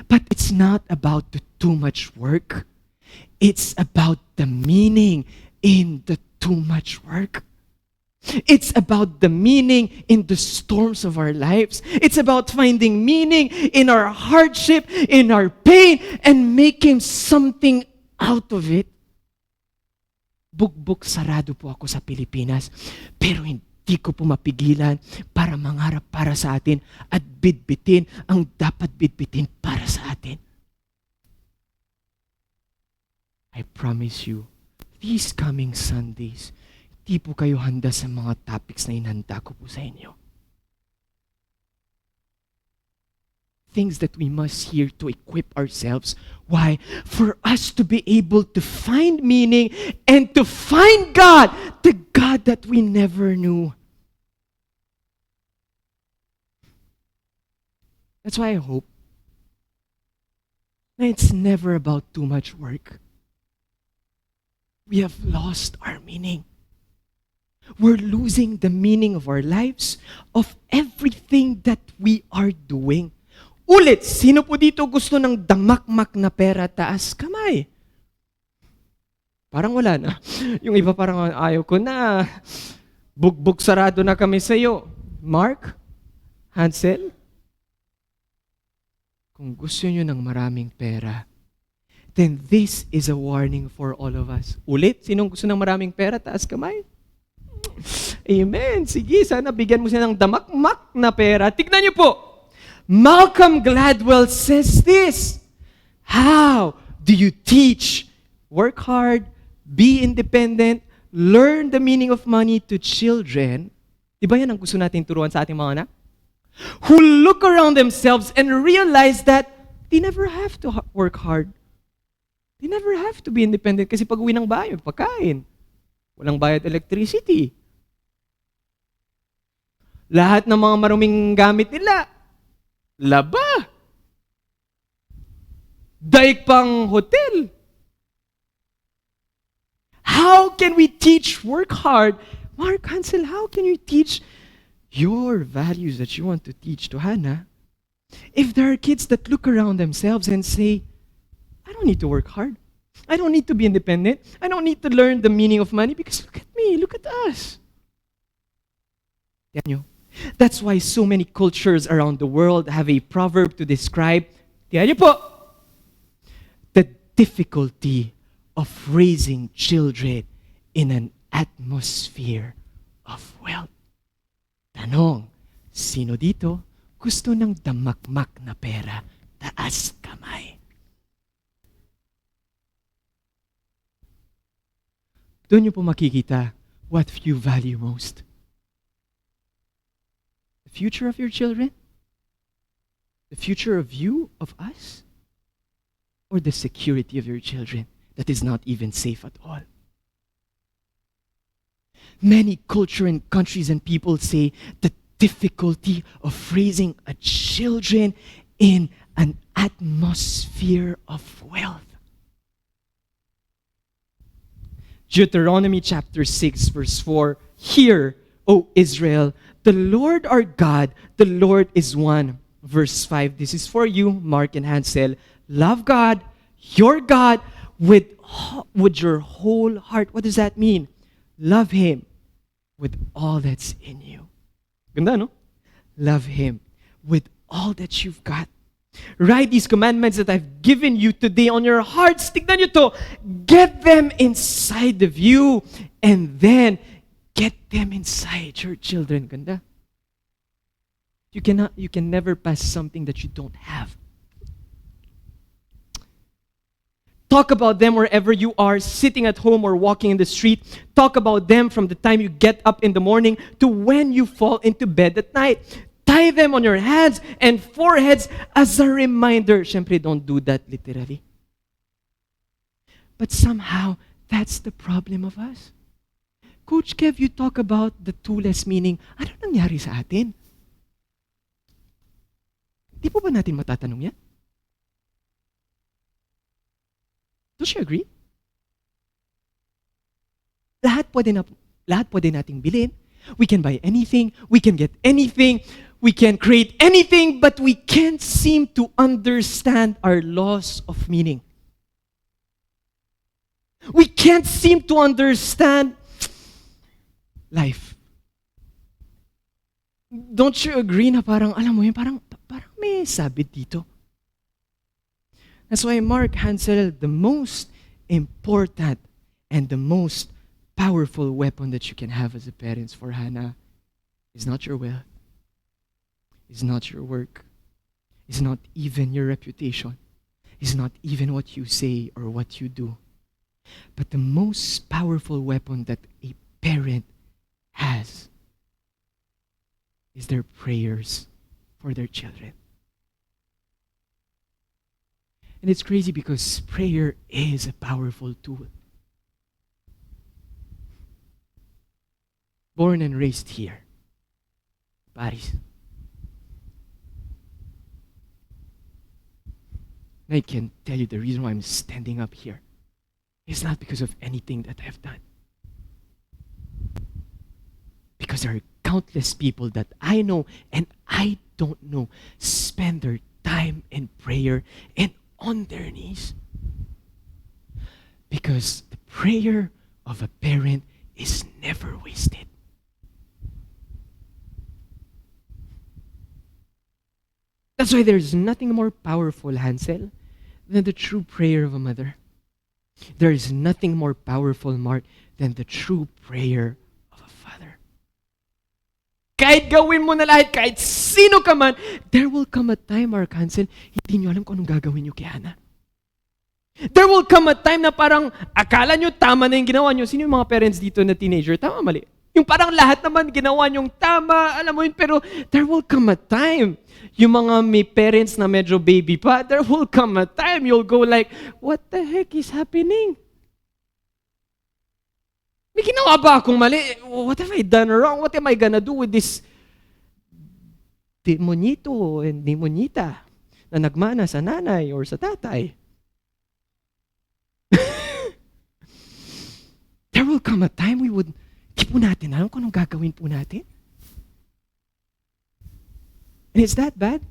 But it's not about the too much work. It's about the meaning in the too much work. It's about the meaning in the storms of our lives. It's about finding meaning in our hardship, in our pain, and making something out of it. Bugbog sarado po ako sa Pilipinas, pero hindi ko po mapigilan para mangarap para sa atin at bitbitin ang dapat bitbitin para sa atin. I promise you, these coming Sundays, di po kayo handa sa mga topics na inhanda ko po sa inyo. Things that we must hear to equip ourselves. Why? For us to be able to find meaning and to find God, the God that we never knew. That's why I hope that it's never about too much work. We have lost our meaning. We're losing the meaning of our lives, of everything that we are doing. Ulit, sino po dito gusto ng damakmak na pera? Taas kamay. Parang wala na. Yung iba parang ayaw ko na. Bugbog sarado na kami sa iyo. Mark? Hansel? Kung gusto nyo ng maraming pera, then this is a warning for all of us. Ulit, sinong gusto ng maraming pera? Taas kamay. Amen. Sige, sana bigyan mo siya ng damakmak na pera. Tignan niyo po. Malcolm Gladwell says this. How do you teach? Work hard, be independent, learn the meaning of money to children. Diba yan ang gusto natin turuan sa ating mga anak? Who look around themselves and realize that they never have to work hard. They never have to be independent kasi pag uwi ng bahay, pagkain. Walang bayad electricity. Lahat ng mga maruming gamit nila, laba. Daig pang hotel. how can we teach work hard? Mark Hansel, how can you teach your values that you want to teach to Hannah if there are kids that look around themselves and say, I don't need to work hard. I don't need to be independent. I don't need to learn the meaning of money because look at me, look at us. That's why so many cultures around the world have a proverb to describe the difficulty of raising children in an atmosphere of wealth. Tanong, sino dito gusto ng damakmak na pera? Taas kamay. Doon niyo po makikita what you value most. The future of your children? The future of you, of us? Or the security of your children that is not even safe at all? Many culture and countries and people say the difficulty of raising a children in an atmosphere of wealth. Deuteronomy chapter 6 verse 4, Hear, O Israel, the Lord our God, the Lord is one. Verse 5, this is for you, Mark and Hansel. Love God, your God, with your whole heart. What does that mean? Love Him with all that's in you. Ganda, no? Love Him with all that you've got. Write these commandments that I've given you today on your hearts. Tignan nyo to. Get them inside of you and then get them inside your children. Ganda. You can never pass something that you don't have. Talk about them wherever you are, sitting at home or walking in the street. Talk about them from the time you get up in the morning to when you fall into bed at night. Tie them on your hands and foreheads as a reminder. Siyempre, don't do that literally. But somehow, that's the problem of us. Coach Kev, you talk about the two-less meaning. Ano nangyari sa atin? Di po ba natin matatanong yan? Don't you agree? Lahat pwede nating bilhin. We can buy anything. We can get anything. We can create anything, but we can't seem to understand our loss of meaning. We can't seem to understand life. Don't you agree na parang, alam mo yun, parang may sabit dito. That's why Mark Hansel, the most important and the most powerful weapon that you can have as a parent for Hannah is not your wealth, is not your work, is not even your reputation, is not even what you say or what you do. But the most powerful weapon that a parent has is their prayers for their children. And it's crazy because prayer is a powerful tool. Born and raised here, Paris. And I can tell you the reason why I'm standing up here is not because of anything that I've done. Because there are countless people that I know and I don't know spend their time in prayer and on their knees. Because the prayer of a parent is never wasted. That's why there's nothing more powerful, Hansel, than the true prayer of a mother. There is nothing more powerful, Mark, than the true prayer of a father. Kahit gawin mo na lahat, kahit sino ka man, there will come a time, Mark Hansel, hindi nyo alam kung anong gagawin nyo kay Hannah. There will come a time na parang akala nyo tama na yung ginawa nyo. Sino yung mga parents dito na teenager? Tama, mali. Yung parang lahat naman ginawa nyong tama, alam mo yun, pero there will come a time. Yung mga may parents na medyo baby pa, there will come a time you'll go like, what the heck is happening? May ginawa ba akong mali? What have I done wrong? What am I gonna do with this demonito and demonita na nagmana sa nanay or sa tatay? There will come a time we would, di po natin alam kung anong gagawin po natin. And is that bad?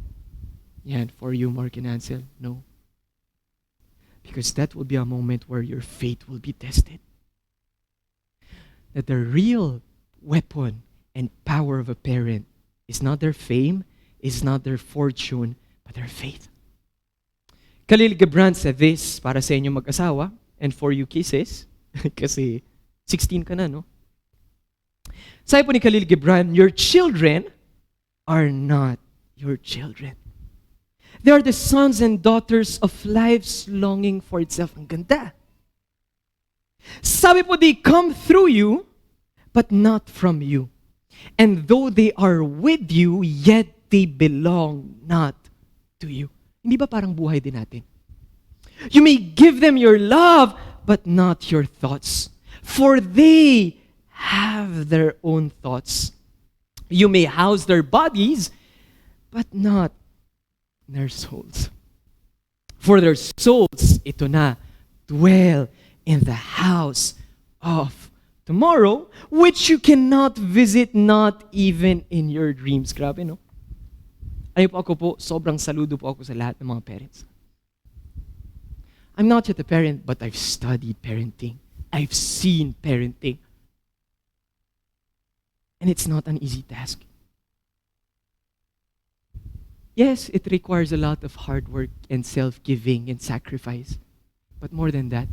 Yeah, and for you, Mark and Ansel, no. Because that will be a moment where your faith will be tested. That the real weapon and power of a parent is not their fame, is not their fortune, but their faith. Khalil Gibran said this para sa inyo mag-asawa, and for you kisses, kasi 16 ka na, no? Sabi po ni Khalil Gibran, your children are not your children. They are the sons and daughters of life's longing for itself. Ang ganda. Sabi po, they come through you, but not from you. And though they are with you, yet they belong not to you. Hindi ba parang buhay din natin? You may give them your love, but not your thoughts. For they have their own thoughts. You may house their bodies, but not their souls. For their souls, ito na, dwell in the house of tomorrow, which you cannot visit, not even in your dreams. Grabe, no? Ayun po ako po, sobrang saludo po ako sa lahat ng mga parents. I'm not yet a parent, but I've studied parenting. I've seen parenting. And it's not an easy task. Yes, it requires a lot of hard work and self-giving and sacrifice. But more than that,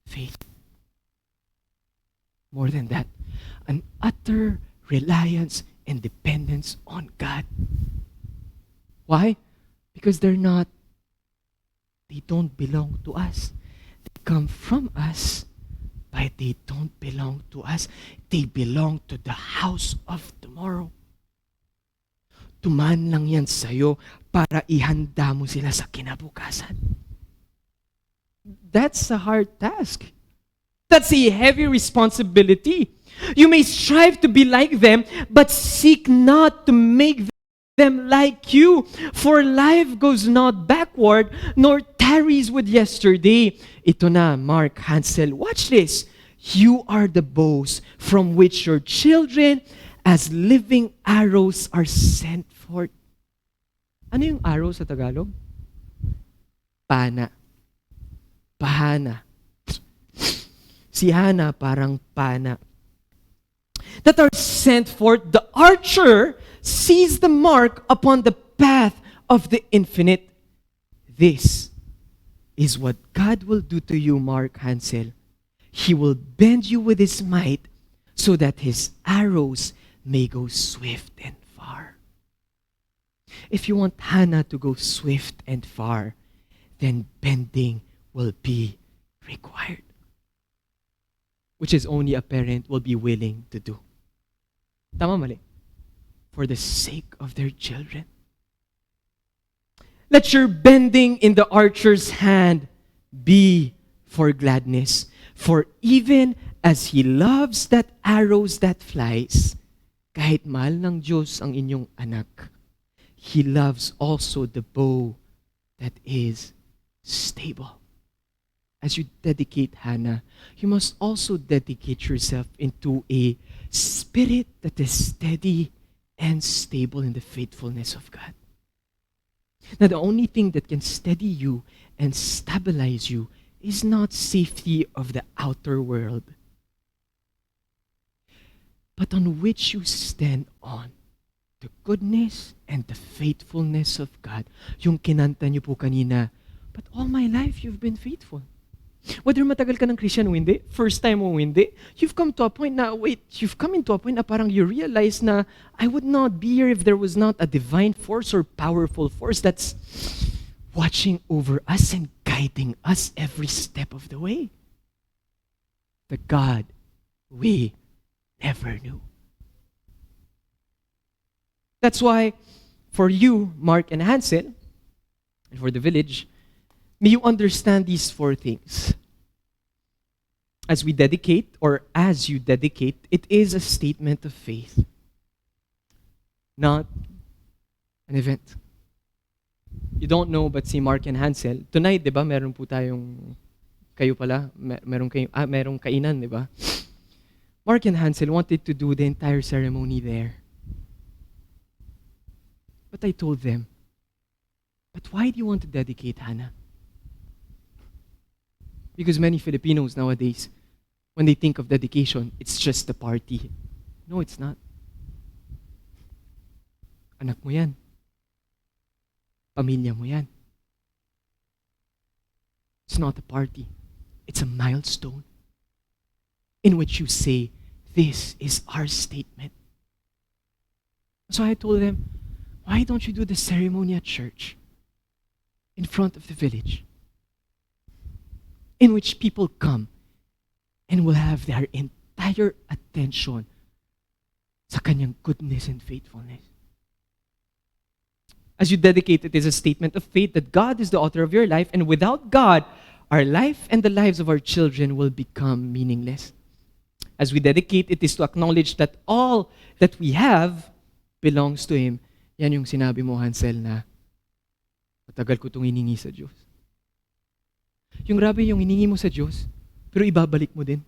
faith. More than that, an utter reliance and dependence on God. Why? Because they don't belong to us. They come from us, but they don't belong to us. They belong to the house of tomorrow. Tuman lang yan sa'yo para ihanda mo sila sa kinabukasan. That's a hard task. That's a heavy responsibility. You may strive to be like them, but seek not to make them like you. For life goes not backward, nor tarries with yesterday. Ito na, Mark, Hansel, watch this. You are the bows from which your children as living arrows are sent forth. Ano yung arrow sa Tagalog? Pana. Pahana. Si Hana parang pana. That are sent forth, the archer sees the mark upon the path of the infinite. This is what God will do to you, Mark Hansel. He will bend you with his might so that his arrows may go swift and far. If you want Hannah to go swift and far, then bending will be required, which is only a parent will be willing to do. Tama mali? For the sake of their children. Let your bending in the archer's hand be for gladness, for even as he loves that arrows that flies, kahit mahal ng Diyos ang inyong anak, He loves also the bow that is stable. As you dedicate Hannah, you must also dedicate yourself into a spirit that is steady and stable in the faithfulness of God. Now, the only thing that can steady you and stabilize you is not safety of the outer world, but on which you stand on the goodness and the faithfulness of God. Yung kinanta niyo po kanina, but all my life you've been faithful. Whether matagal ka ng Christian o hindi, first time o hindi, you've come to a point na, you've come into a point na parang you realize na I would not be here if there was not a divine force or powerful force that's watching over us and guiding us every step of the way. The God we never knew. That's why, for you, Mark and Hansel, and for the village, may you understand these 4 things. As we dedicate, or as you dedicate, it is a statement of faith, not an event. You don't know, but si Mark and Hansel, tonight, di ba, meron po tayong kayo pala, merong kainan, di ba? Mark and Hansel wanted to do the entire ceremony there. But I told them, but why do you want to dedicate Hannah? Because many Filipinos nowadays, when they think of dedication, it's just a party. No, it's not. Anak mo yan. Pamilya mo yan. It's not a party. It's a milestone in which you say, this is our statement. So I told them, why don't you do the ceremony at church in front of the village in which people come and will have their entire attention sa kanyang goodness and faithfulness. As you dedicate, it is a statement of faith that God is the author of your life, and without God, our life and the lives of our children will become meaningless. As we dedicate, it is to acknowledge that all that we have belongs to Him. Yan yung sinabi mo, Hansel, na matagal ko itong hiningi sa Diyos. Yung grabe yung hiningi mo sa Diyos, pero ibabalik mo din.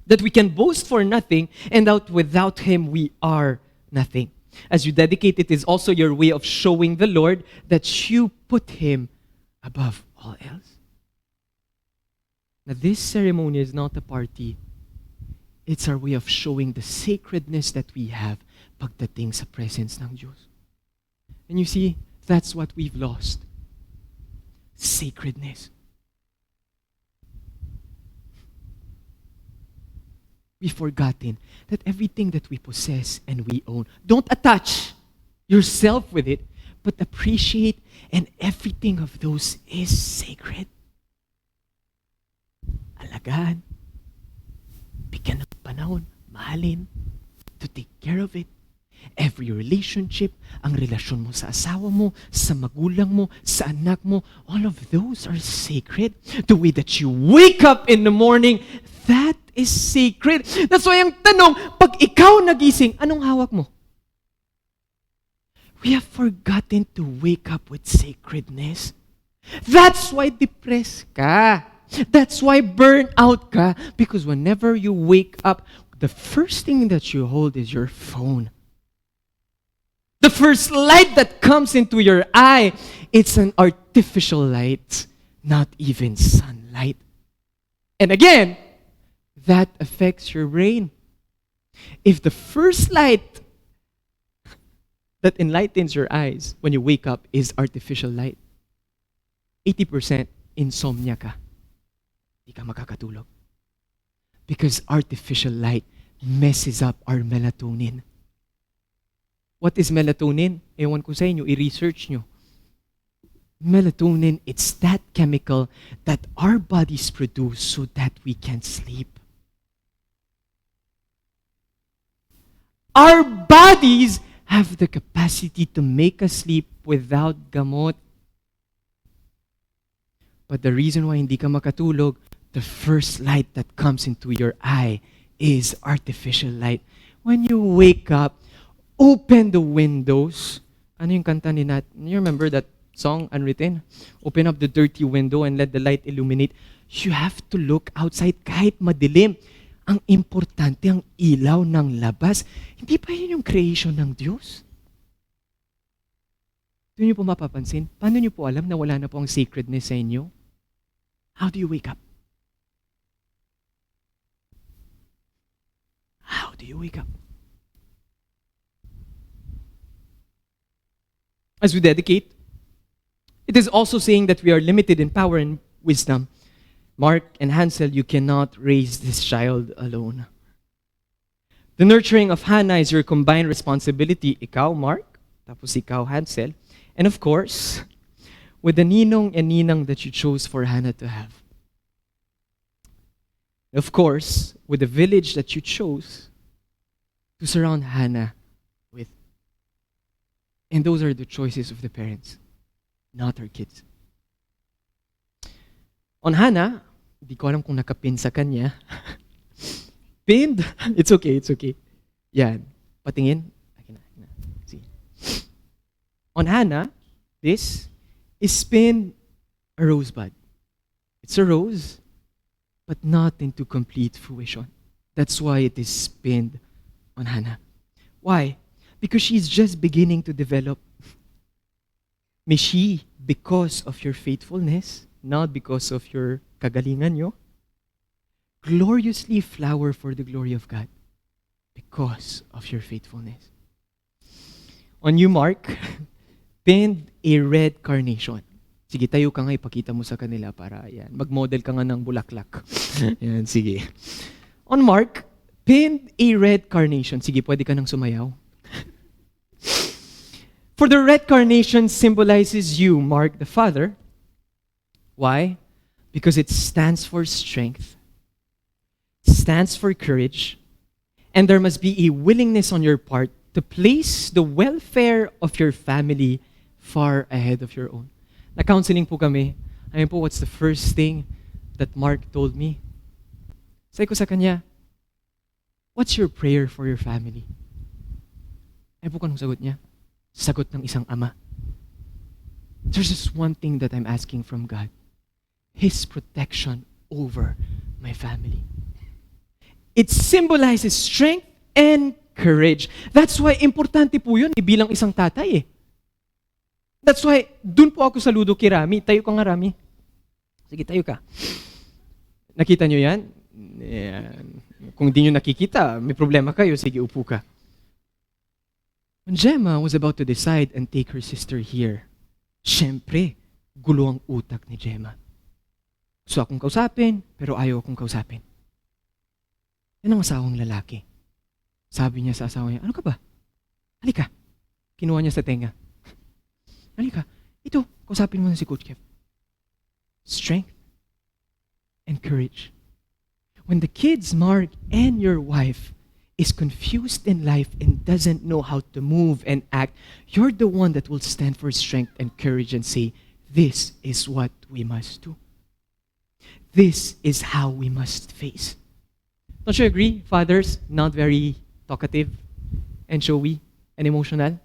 That we can boast for nothing, and that without Him, we are nothing. As you dedicate, it is also your way of showing the Lord that you put Him above all else. Now, this ceremony is not a party. It's our way of showing the sacredness that we have pagdating sa presence ng Diyos. And you see, that's what we've lost. Sacredness. We've forgotten that everything that we possess and we own, don't attach yourself with it, but appreciate, and everything of those is sacred. Alagaan, bigyan ng panahon, mahalin, to take care of it. Every relationship, ang relasyon mo sa asawa mo, sa magulang mo, sa anak mo, all of those are sacred. The way that you wake up in the morning, that is sacred. That's why ang tanong, pag ikaw nagising, anong hawak mo? We have forgotten to wake up with sacredness. That's why depressed ka. That's why burnout ka. Because whenever you wake up, the first thing that you hold is your phone. The first light that comes into your eye, it's an artificial light, not even sunlight. And again, that affects your brain. If the first light that enlightens your eyes when you wake up is artificial light, 80% insomnia ka. Di ka makakatulog. Because artificial light messes up our melatonin. What is melatonin? Ewan ko sa inyo, i-research nyo. Melatonin, it's that chemical that our bodies produce so that we can sleep. Our bodies have the capacity to make us sleep without gamot. But the reason why hindi ka makatulog, the first light that comes into your eye is artificial light. When you wake up, open the windows. Ano yung kanta ni Nat? You remember that song, Unwritten? Open up the dirty window and let the light illuminate. You have to look outside kahit madilim. Ang importante, ang ilaw ng labas. Hindi ba yun yung creation ng Diyos? Doon niyo po mapapansin, paano niyo po alam na wala na po ang sacredness sa inyo? How do you wake up? How do you wake up? As we dedicate, it is also saying that we are limited in power and wisdom. Mark and Hansel, you cannot raise this child alone. The nurturing of Hannah is your combined responsibility. Ikaw, Mark, tapos ikaw, Hansel. And of course, with the ninong and ninang that you chose for Hannah to have. Of course, with the village that you chose to surround Hannah with. And those are the choices of the parents, not our kids. On Hannah, di ko alam kung nakapin sa kanya. Pinned? It's okay, it's okay. Yan. Patingin. See. On Hannah, this is pinned a rosebud. It's a rose, but not into complete fruition. That's why it is pinned on Hannah. Why? Because she's just beginning to develop. May she, because of your faithfulness, not because of your kagalingan nyo, gloriously flower for the glory of God because of your faithfulness. On you, Mark, pinned a red carnation. Sige, tayo ka nga, ipakita mo sa kanila para yan. Mag-model ka nga ng bulaklak. Yan, sige. On Mark, pinned a red carnation. Sige, pwede ka nang sumayaw. For the red carnation symbolizes you, Mark the Father. Why? Because it stands for strength, stands for courage, and there must be a willingness on your part to place the welfare of your family far ahead of your own. Na-counseling po kami. Ayun po, what's the first thing that Mark told me? Sabi ko sa kanya, what's your prayer for your family? Ayun po kanong sagot niya. Sagot ng isang ama. There's just one thing that I'm asking from God. His protection over my family. It symbolizes strength and courage. That's why importante po yun bilang isang tatay eh. That's why, dun po ako saludo kay Rami. Tayo ka nga, Rami. Sige, tayo ka. Nakita nyo yan? Yan. Kung di nyo nakikita, may problema kayo, sige, upo ka. When Gemma was about to decide and take her sister here, syempre, gulo ang utak ni Gemma. Gusto akong kausapin, pero ayaw akong kausapin. Yan ang asawang lalaki. Sabi niya sa asawa niya, ano ka ba? Halika. Kinuha niya sa tenga. Halika. Ito, kausapin mo na si Coach Kev. Strength and courage. When the kids, Mark, and your wife is confused in life and doesn't know how to move and act, you're the one that will stand for strength and courage and say, this is what we must do. This is how we must face. Don't you agree, fathers, not very talkative and showy and emotional?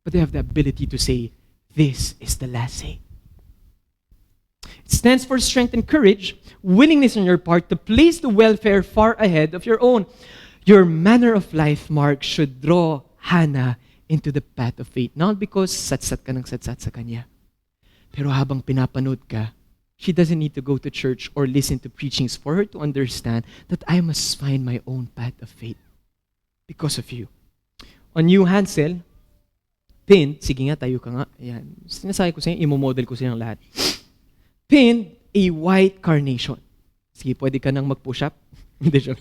But they have the ability to say, this is the last say. It stands for strength and courage, willingness on your part to place the welfare far ahead of your own. Your manner of life, Mark, should draw Hannah into the path of faith. Not because satsat ka ng satsat sa kanya. Pero habang pinapanood ka, she doesn't need to go to church or listen to preachings for her to understand that I must find my own path of faith because of you. On you, Hansel, pinned, sige nga, tayo ka nga. Ayan. Sinasabi ko sa inyo, imomodel ko silang lahat. Pinned a white carnation. Sige, pwede ka nang mag-push up. Hindi siya.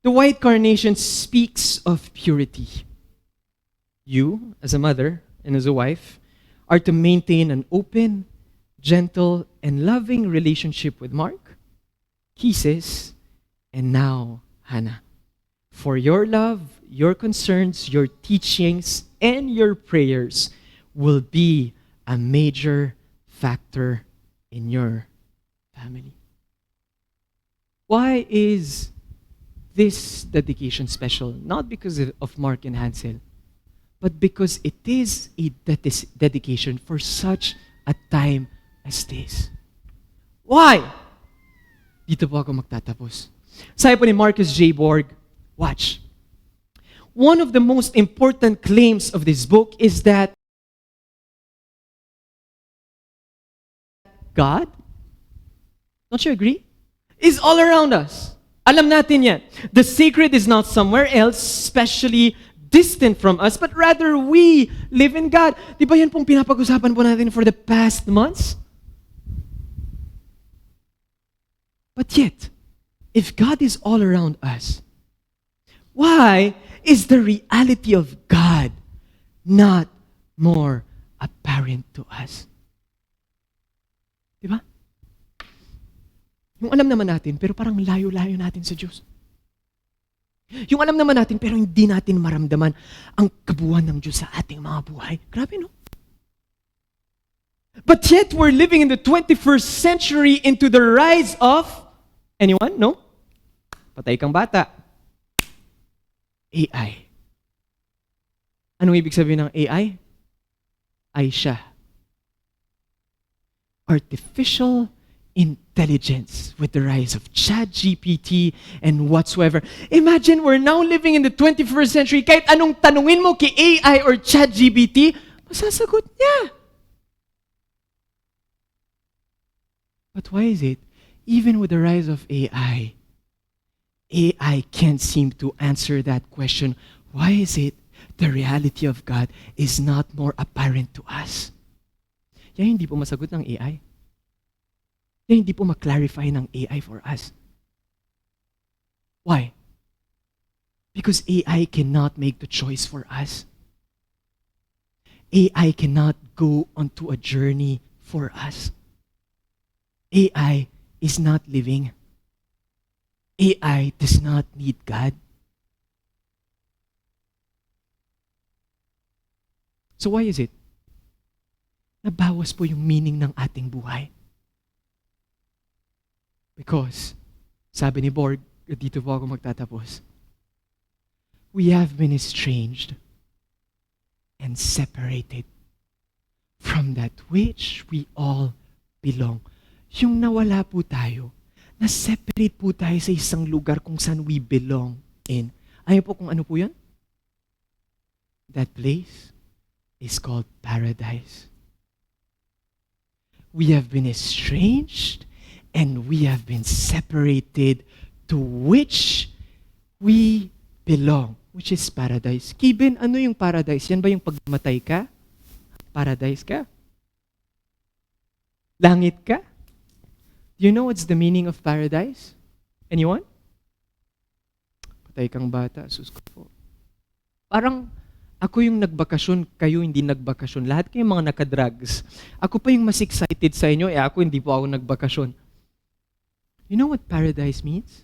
The white carnation speaks of purity. You, as a mother and as a wife, are to maintain an open, gentle, and loving relationship with Mark, kisses, and now Hannah. For your love, your concerns, your teachings, and your prayers will be a major factor in your family. Why is this dedication special? Not because of Mark and Hansel, but because it is a dedication for such a time as this. Why? Dito po ako magtatapos. Sabi po ni Marcus J. Borg, watch. One of the most important claims of this book is that God, don't you agree? Is all around us. Alam natin yan. The sacred is not somewhere else, especially distant from us, but rather we live in God. Di ba yan pong pinapag-usapan po natin for the past months? But yet, if God is all around us, why is the reality of God not more apparent to us? Di ba? Yung alam naman natin, pero parang layo-layo natin sa Diyos. Yung alam naman natin, pero hindi natin maramdaman ang kabuuan ng Diyos sa ating mga buhay. Grabe, no? But yet, we're living in the 21st century into the rise of, anyone? No? Patay kang bata. AI. Anong ibig sabihin ng AI? Ay siya. artificial intelligence with the rise of ChatGPT and whatsoever. Imagine we're now living in the 21st century. Kahit anong tanungin mo kay AI or ChatGPT, masasagot niya. But why is it, even with the rise of AI can't seem to answer that question? Why is it the reality of God is not more apparent to us? Yan hindi po masagot ng AI. Yan hindi po ma-clarify ng AI for us. Why? Because AI cannot make the choice for us. AI cannot go onto a journey for us. AI is not living. AI does not need God. So why is it? Nabawas po yung meaning ng ating buhay. Because, sabi ni Borg, dito po ako magtatapos, we have been estranged and separated from that which we all belong. Yung nawala po tayo, na-separate po tayo sa isang lugar kung saan we belong in. Ayaw po kung ano po yun? That place is called paradise. We have been estranged and we have been separated to which we belong, which is paradise. Kibin, ano yung paradise? Yan ba yung pagmatay ka? Paradise ka? Langit ka? Do you know what's the meaning of paradise? Anyone? Patay kang bata, sus ko po. Parang ako yung nagbakasyon, kayo hindi nagbakasyon. Lahat kayong mga nakadrugs. Ako pa yung mas excited sa inyo, ako hindi po ako nagbakasyon. You know what paradise means?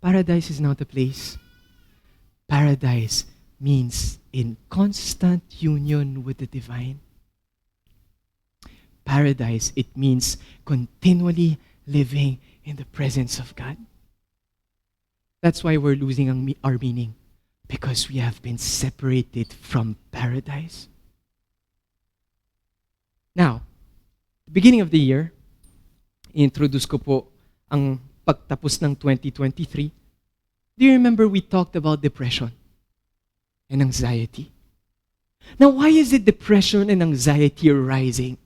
Paradise is not a place. Paradise means in constant union with the divine. Paradise, it means continually living in the presence of God. That's why we're losing our meaning. Because we have been separated from paradise. Now, beginning of the year, introduce ko po ang pagtapos ng 2023. Do you remember we talked about depression and anxiety? Now, why is it depression and anxiety are rising?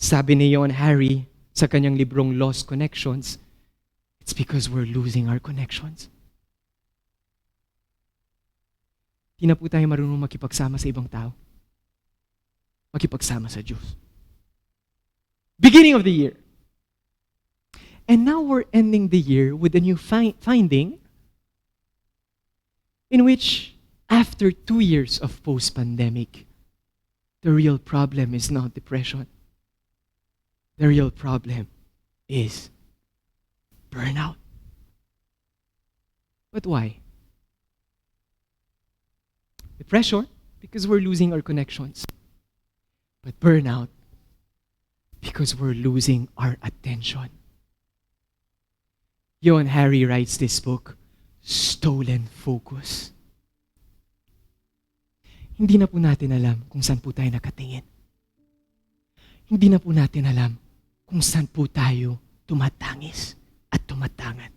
Sabi ni John Harry sa kanyang librong Lost Connections, it's because we're losing our connections. Di na po tayo marunong makipagsama sa ibang tao. Makipagsama sa Diyos. Beginning of the year. And now we're ending the year with a new finding in which, after 2 years of post-pandemic, the real problem is not depression. The real problem is burnout. But why? Depression, because we're losing our connections. But burnout, because we're losing our attention. John Harry writes this book, Stolen Focus. Hindi na po natin alam kung saan po tayo nakatingin. Hindi na po natin alam kung saan po tayo tumatangis at tumatangan.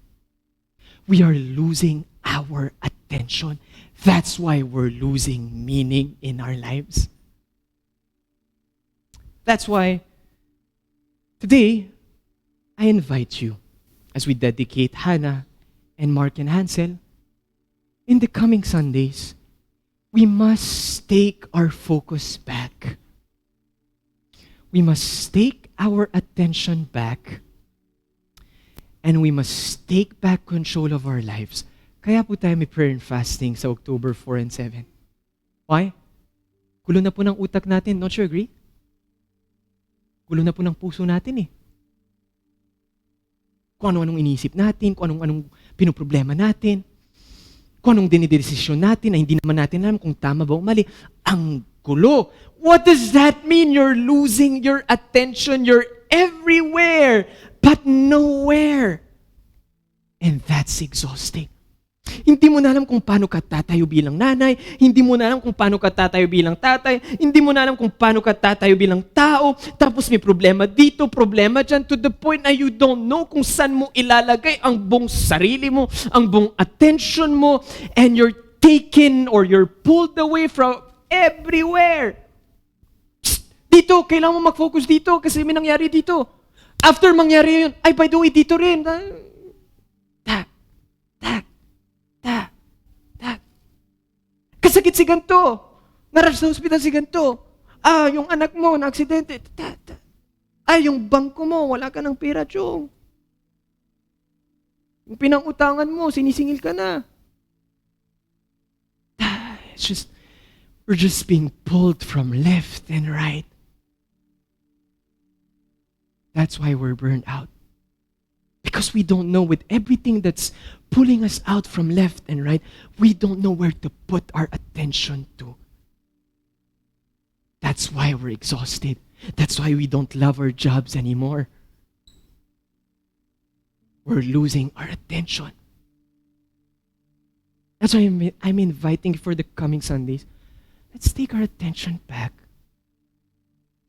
We are losing our attention. That's why we're losing meaning in our lives. That's why today, I invite you, as we dedicate Hannah and Mark and Hansel, in the coming Sundays, we must take our focus back. We must take our attention back. And we must take back control of our lives. Kaya po tayo may prayer and fasting sa October 4 and 7. Why? Gulo na po ng utak natin, don't you agree? Gulo na po ng puso natin eh. Kung ano-anong iniisip natin, kung anong pinoproblema natin, kung anong dinidesisyon natin na hindi naman natin alam kung tama ba o mali. Ang gulo. What does that mean? You're losing your attention. You're everywhere, but nowhere. And that's exhausting. Hindi mo na alam kung paano ka tatayo bilang nanay. Hindi mo na alam kung paano ka tatayo bilang tatay. Hindi mo na alam kung paano ka tatayo bilang tao. Tapos may problema dito, problema dyan, to the point na you don't know kung saan mo ilalagay ang buong sarili mo, ang buong attention mo, and you're taken or you're pulled away from everywhere. Psst, dito, kailangan mo mag-focus dito kasi may nangyari dito. After mangyari yun, ay by the way, dito rin. Tak. Kasakit si ganito. Narush sa hospital si ganito. Yung anak mo na aksidente. Yung bangko mo, wala ka ng pera, chong. Yung pinangutangan mo, sinisingil ka na. We're just being pulled from left and right. That's why we're burned out. Because we don't know, with everything that's pulling us out from left and right, we don't know where to put our attention to. That's why we're exhausted. That's why we don't love our jobs anymore. We're losing our attention. That's why I'm inviting for the coming Sundays. Let's take our attention back.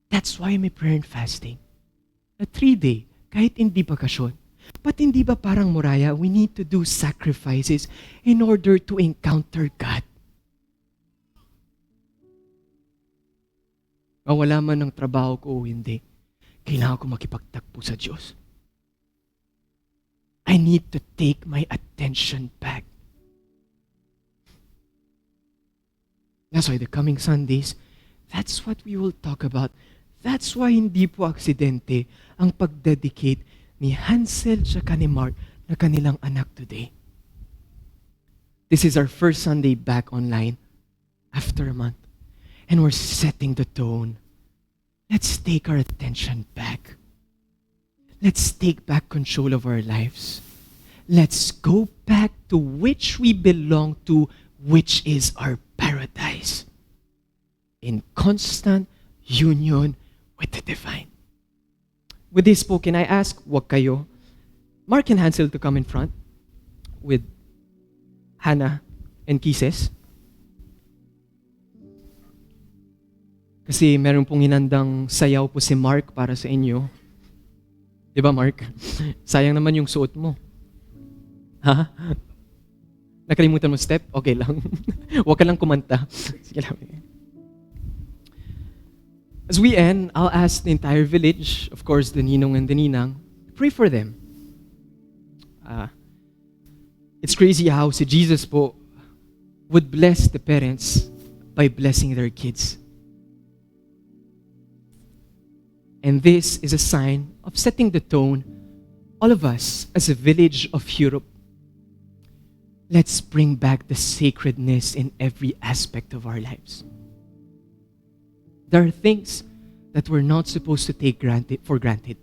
That's why may prayer and fasting. A 3-day, kahit hindi bakasyon. But hindi ba parang Moraya, we need to do sacrifices in order to encounter God? Wala man ng trabaho ko o hindi, kailangan ko makipagtagpo sa Diyos. I need to take my attention back. That's why the coming Sundays, that's what we will talk about. That's why hindi po aksidente ang pag-dedicate ni Hansel at ni Mark na kanilang anak today. This is our first Sunday back online after a month. And we're setting the tone. Let's take our attention back. Let's take back control of our lives. Let's go back to which we belong to, which is our paradise. In constant union with the divine. With this po, can I ask, wag kayo, Mark and Hansel to come in front with Hannah and Kisses? Kasi meron pong inandang sayaw po si Mark para sa inyo. Di ba, Mark? Sayang naman yung suot mo. Ha? Nakalimutan mo step? Okay lang. Huwag ka lang kumanta. Sige lang. As we end, I'll ask the entire village, of course, the ninong and the ninang, pray for them. It's crazy how si Jesus po would bless the parents by blessing their kids. And this is a sign of setting the tone. All of us, as a village of Europe, let's bring back the sacredness in every aspect of our lives. There are things that we're not supposed to take for granted.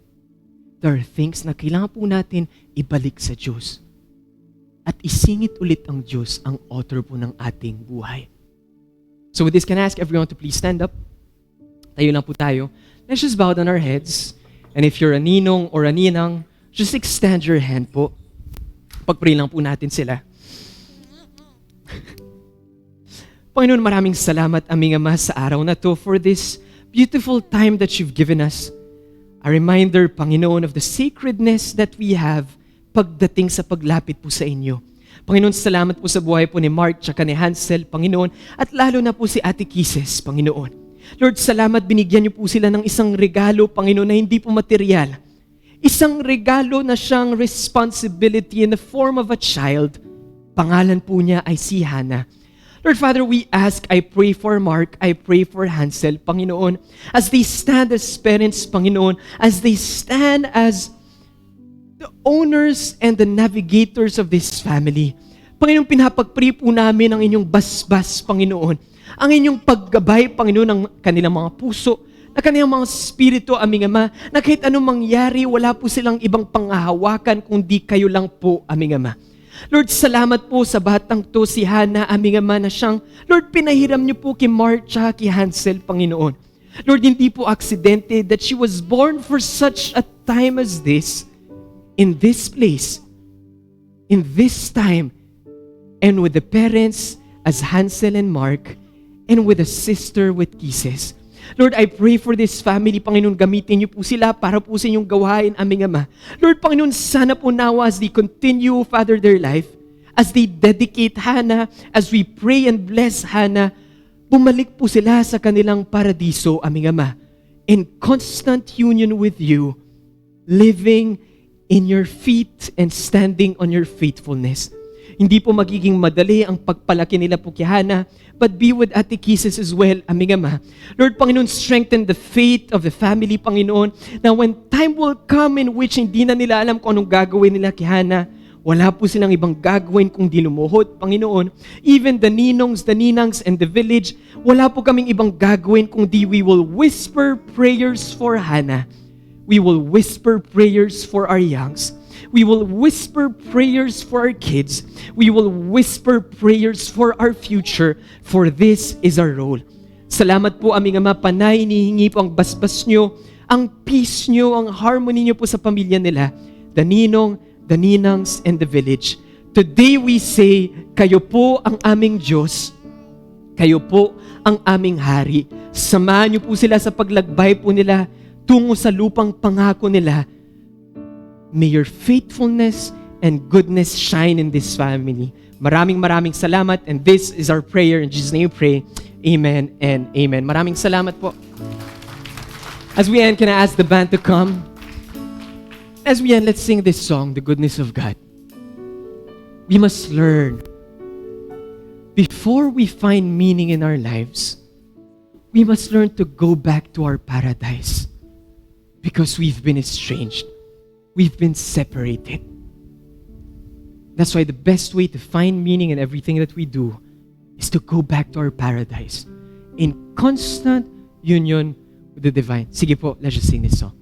There are things na kailangan po natin ibalik sa Diyos. At isingit ulit ang Diyos ang author po ng ating buhay. So with this, can I ask everyone to please stand up? Tayo lang po tayo. Let's just bow down our heads. And if you're a ninong or a ninang, just extend your hand po. Pag-pray lang po natin sila. Panginoon, maraming salamat, aming Ama, sa araw na to for this beautiful time that you've given us. A reminder, Panginoon, of the sacredness that we have pagdating sa paglapit po sa inyo. Panginoon, salamat po sa buhay po ni Mark tsaka ni Hansel, Panginoon, at lalo na po si Ate Kisses, Panginoon. Lord, salamat, binigyan niyo po sila ng isang regalo, Panginoon, na hindi po material. Isang regalo na siyang responsibility in the form of a child. Pangalan po niya ay si Hannah. Lord Father, we ask, I pray for Mark, I pray for Hansel, Panginoon, as they stand as parents, Panginoon, as they stand as the owners and the navigators of this family. Panginoon, pinapag-pray po namin ang inyong basbas, Panginoon. Ang inyong paggabay, Panginoon, ng kanilang mga puso, na kanilang mga spirito, aming Ama, na kahit anong mangyari, wala po silang ibang panghahawakan kundi kayo lang po, aming Ama. Lord, salamat po sa batang to, si Hannah, aming Ama, na siyang, Lord, pinahiram niyo po kay Mark tsaka kay Hansel, Panginoon. Lord, hindi po aksidente that she was born for such a time as this, in this place, in this time, and with the parents as Hansel and Mark, and with a sister with kisses. Lord, I pray for this family, Panginoon, gamitin niyo po sila para po sa inyong gawain, aming Ama. Lord, Panginoon, sana po nawa as they continue, Father, their life, as they dedicate Hannah, as we pray and bless Hannah, bumalik po sila sa kanilang paradiso, aming Ama, in constant union with you, living in your feet and standing on your faithfulness. Hindi po magiging madali ang pagpalaki nila po kay Hannah, but be with Ate Kisses as well, aming Ama. Lord, Panginoon, strengthen the faith of the family, Panginoon, na when time will come in which hindi na nila alam kung anong gagawin nila kay Hannah, wala po silang ibang gagawin kung di lumuhod, Panginoon. Even the ninongs, the ninangs, and the village, wala po kaming ibang gagawin kung di we will whisper prayers for Hannah. We will whisper prayers for our youngs. We will whisper prayers for our kids. We will whisper prayers for our future, for this is our role. Salamat po, aming Ama, panay inihingi po ang basbas nyo, ang peace nyo, ang harmony nyo po sa pamilya nila, the ninong, the ninangs, and the village. Today we say, kayo po ang aming Diyos. Kayo po ang aming Hari. Samahan nyo po sila sa paglagbay po nila tungo sa lupang pangako nila. May your faithfulness and goodness shine in this family. Maraming salamat, and this is our prayer. In Jesus' name we pray. Amen and amen. Maraming salamat po. As we end, can I ask the band to come? As we end, let's sing this song, The Goodness of God. We must learn. Before we find meaning in our lives, we must learn to go back to our paradise because we've been estranged. We've been separated. That's why the best way to find meaning in everything that we do is to go back to our paradise in constant union with the divine. Sige po, let's just sing this song.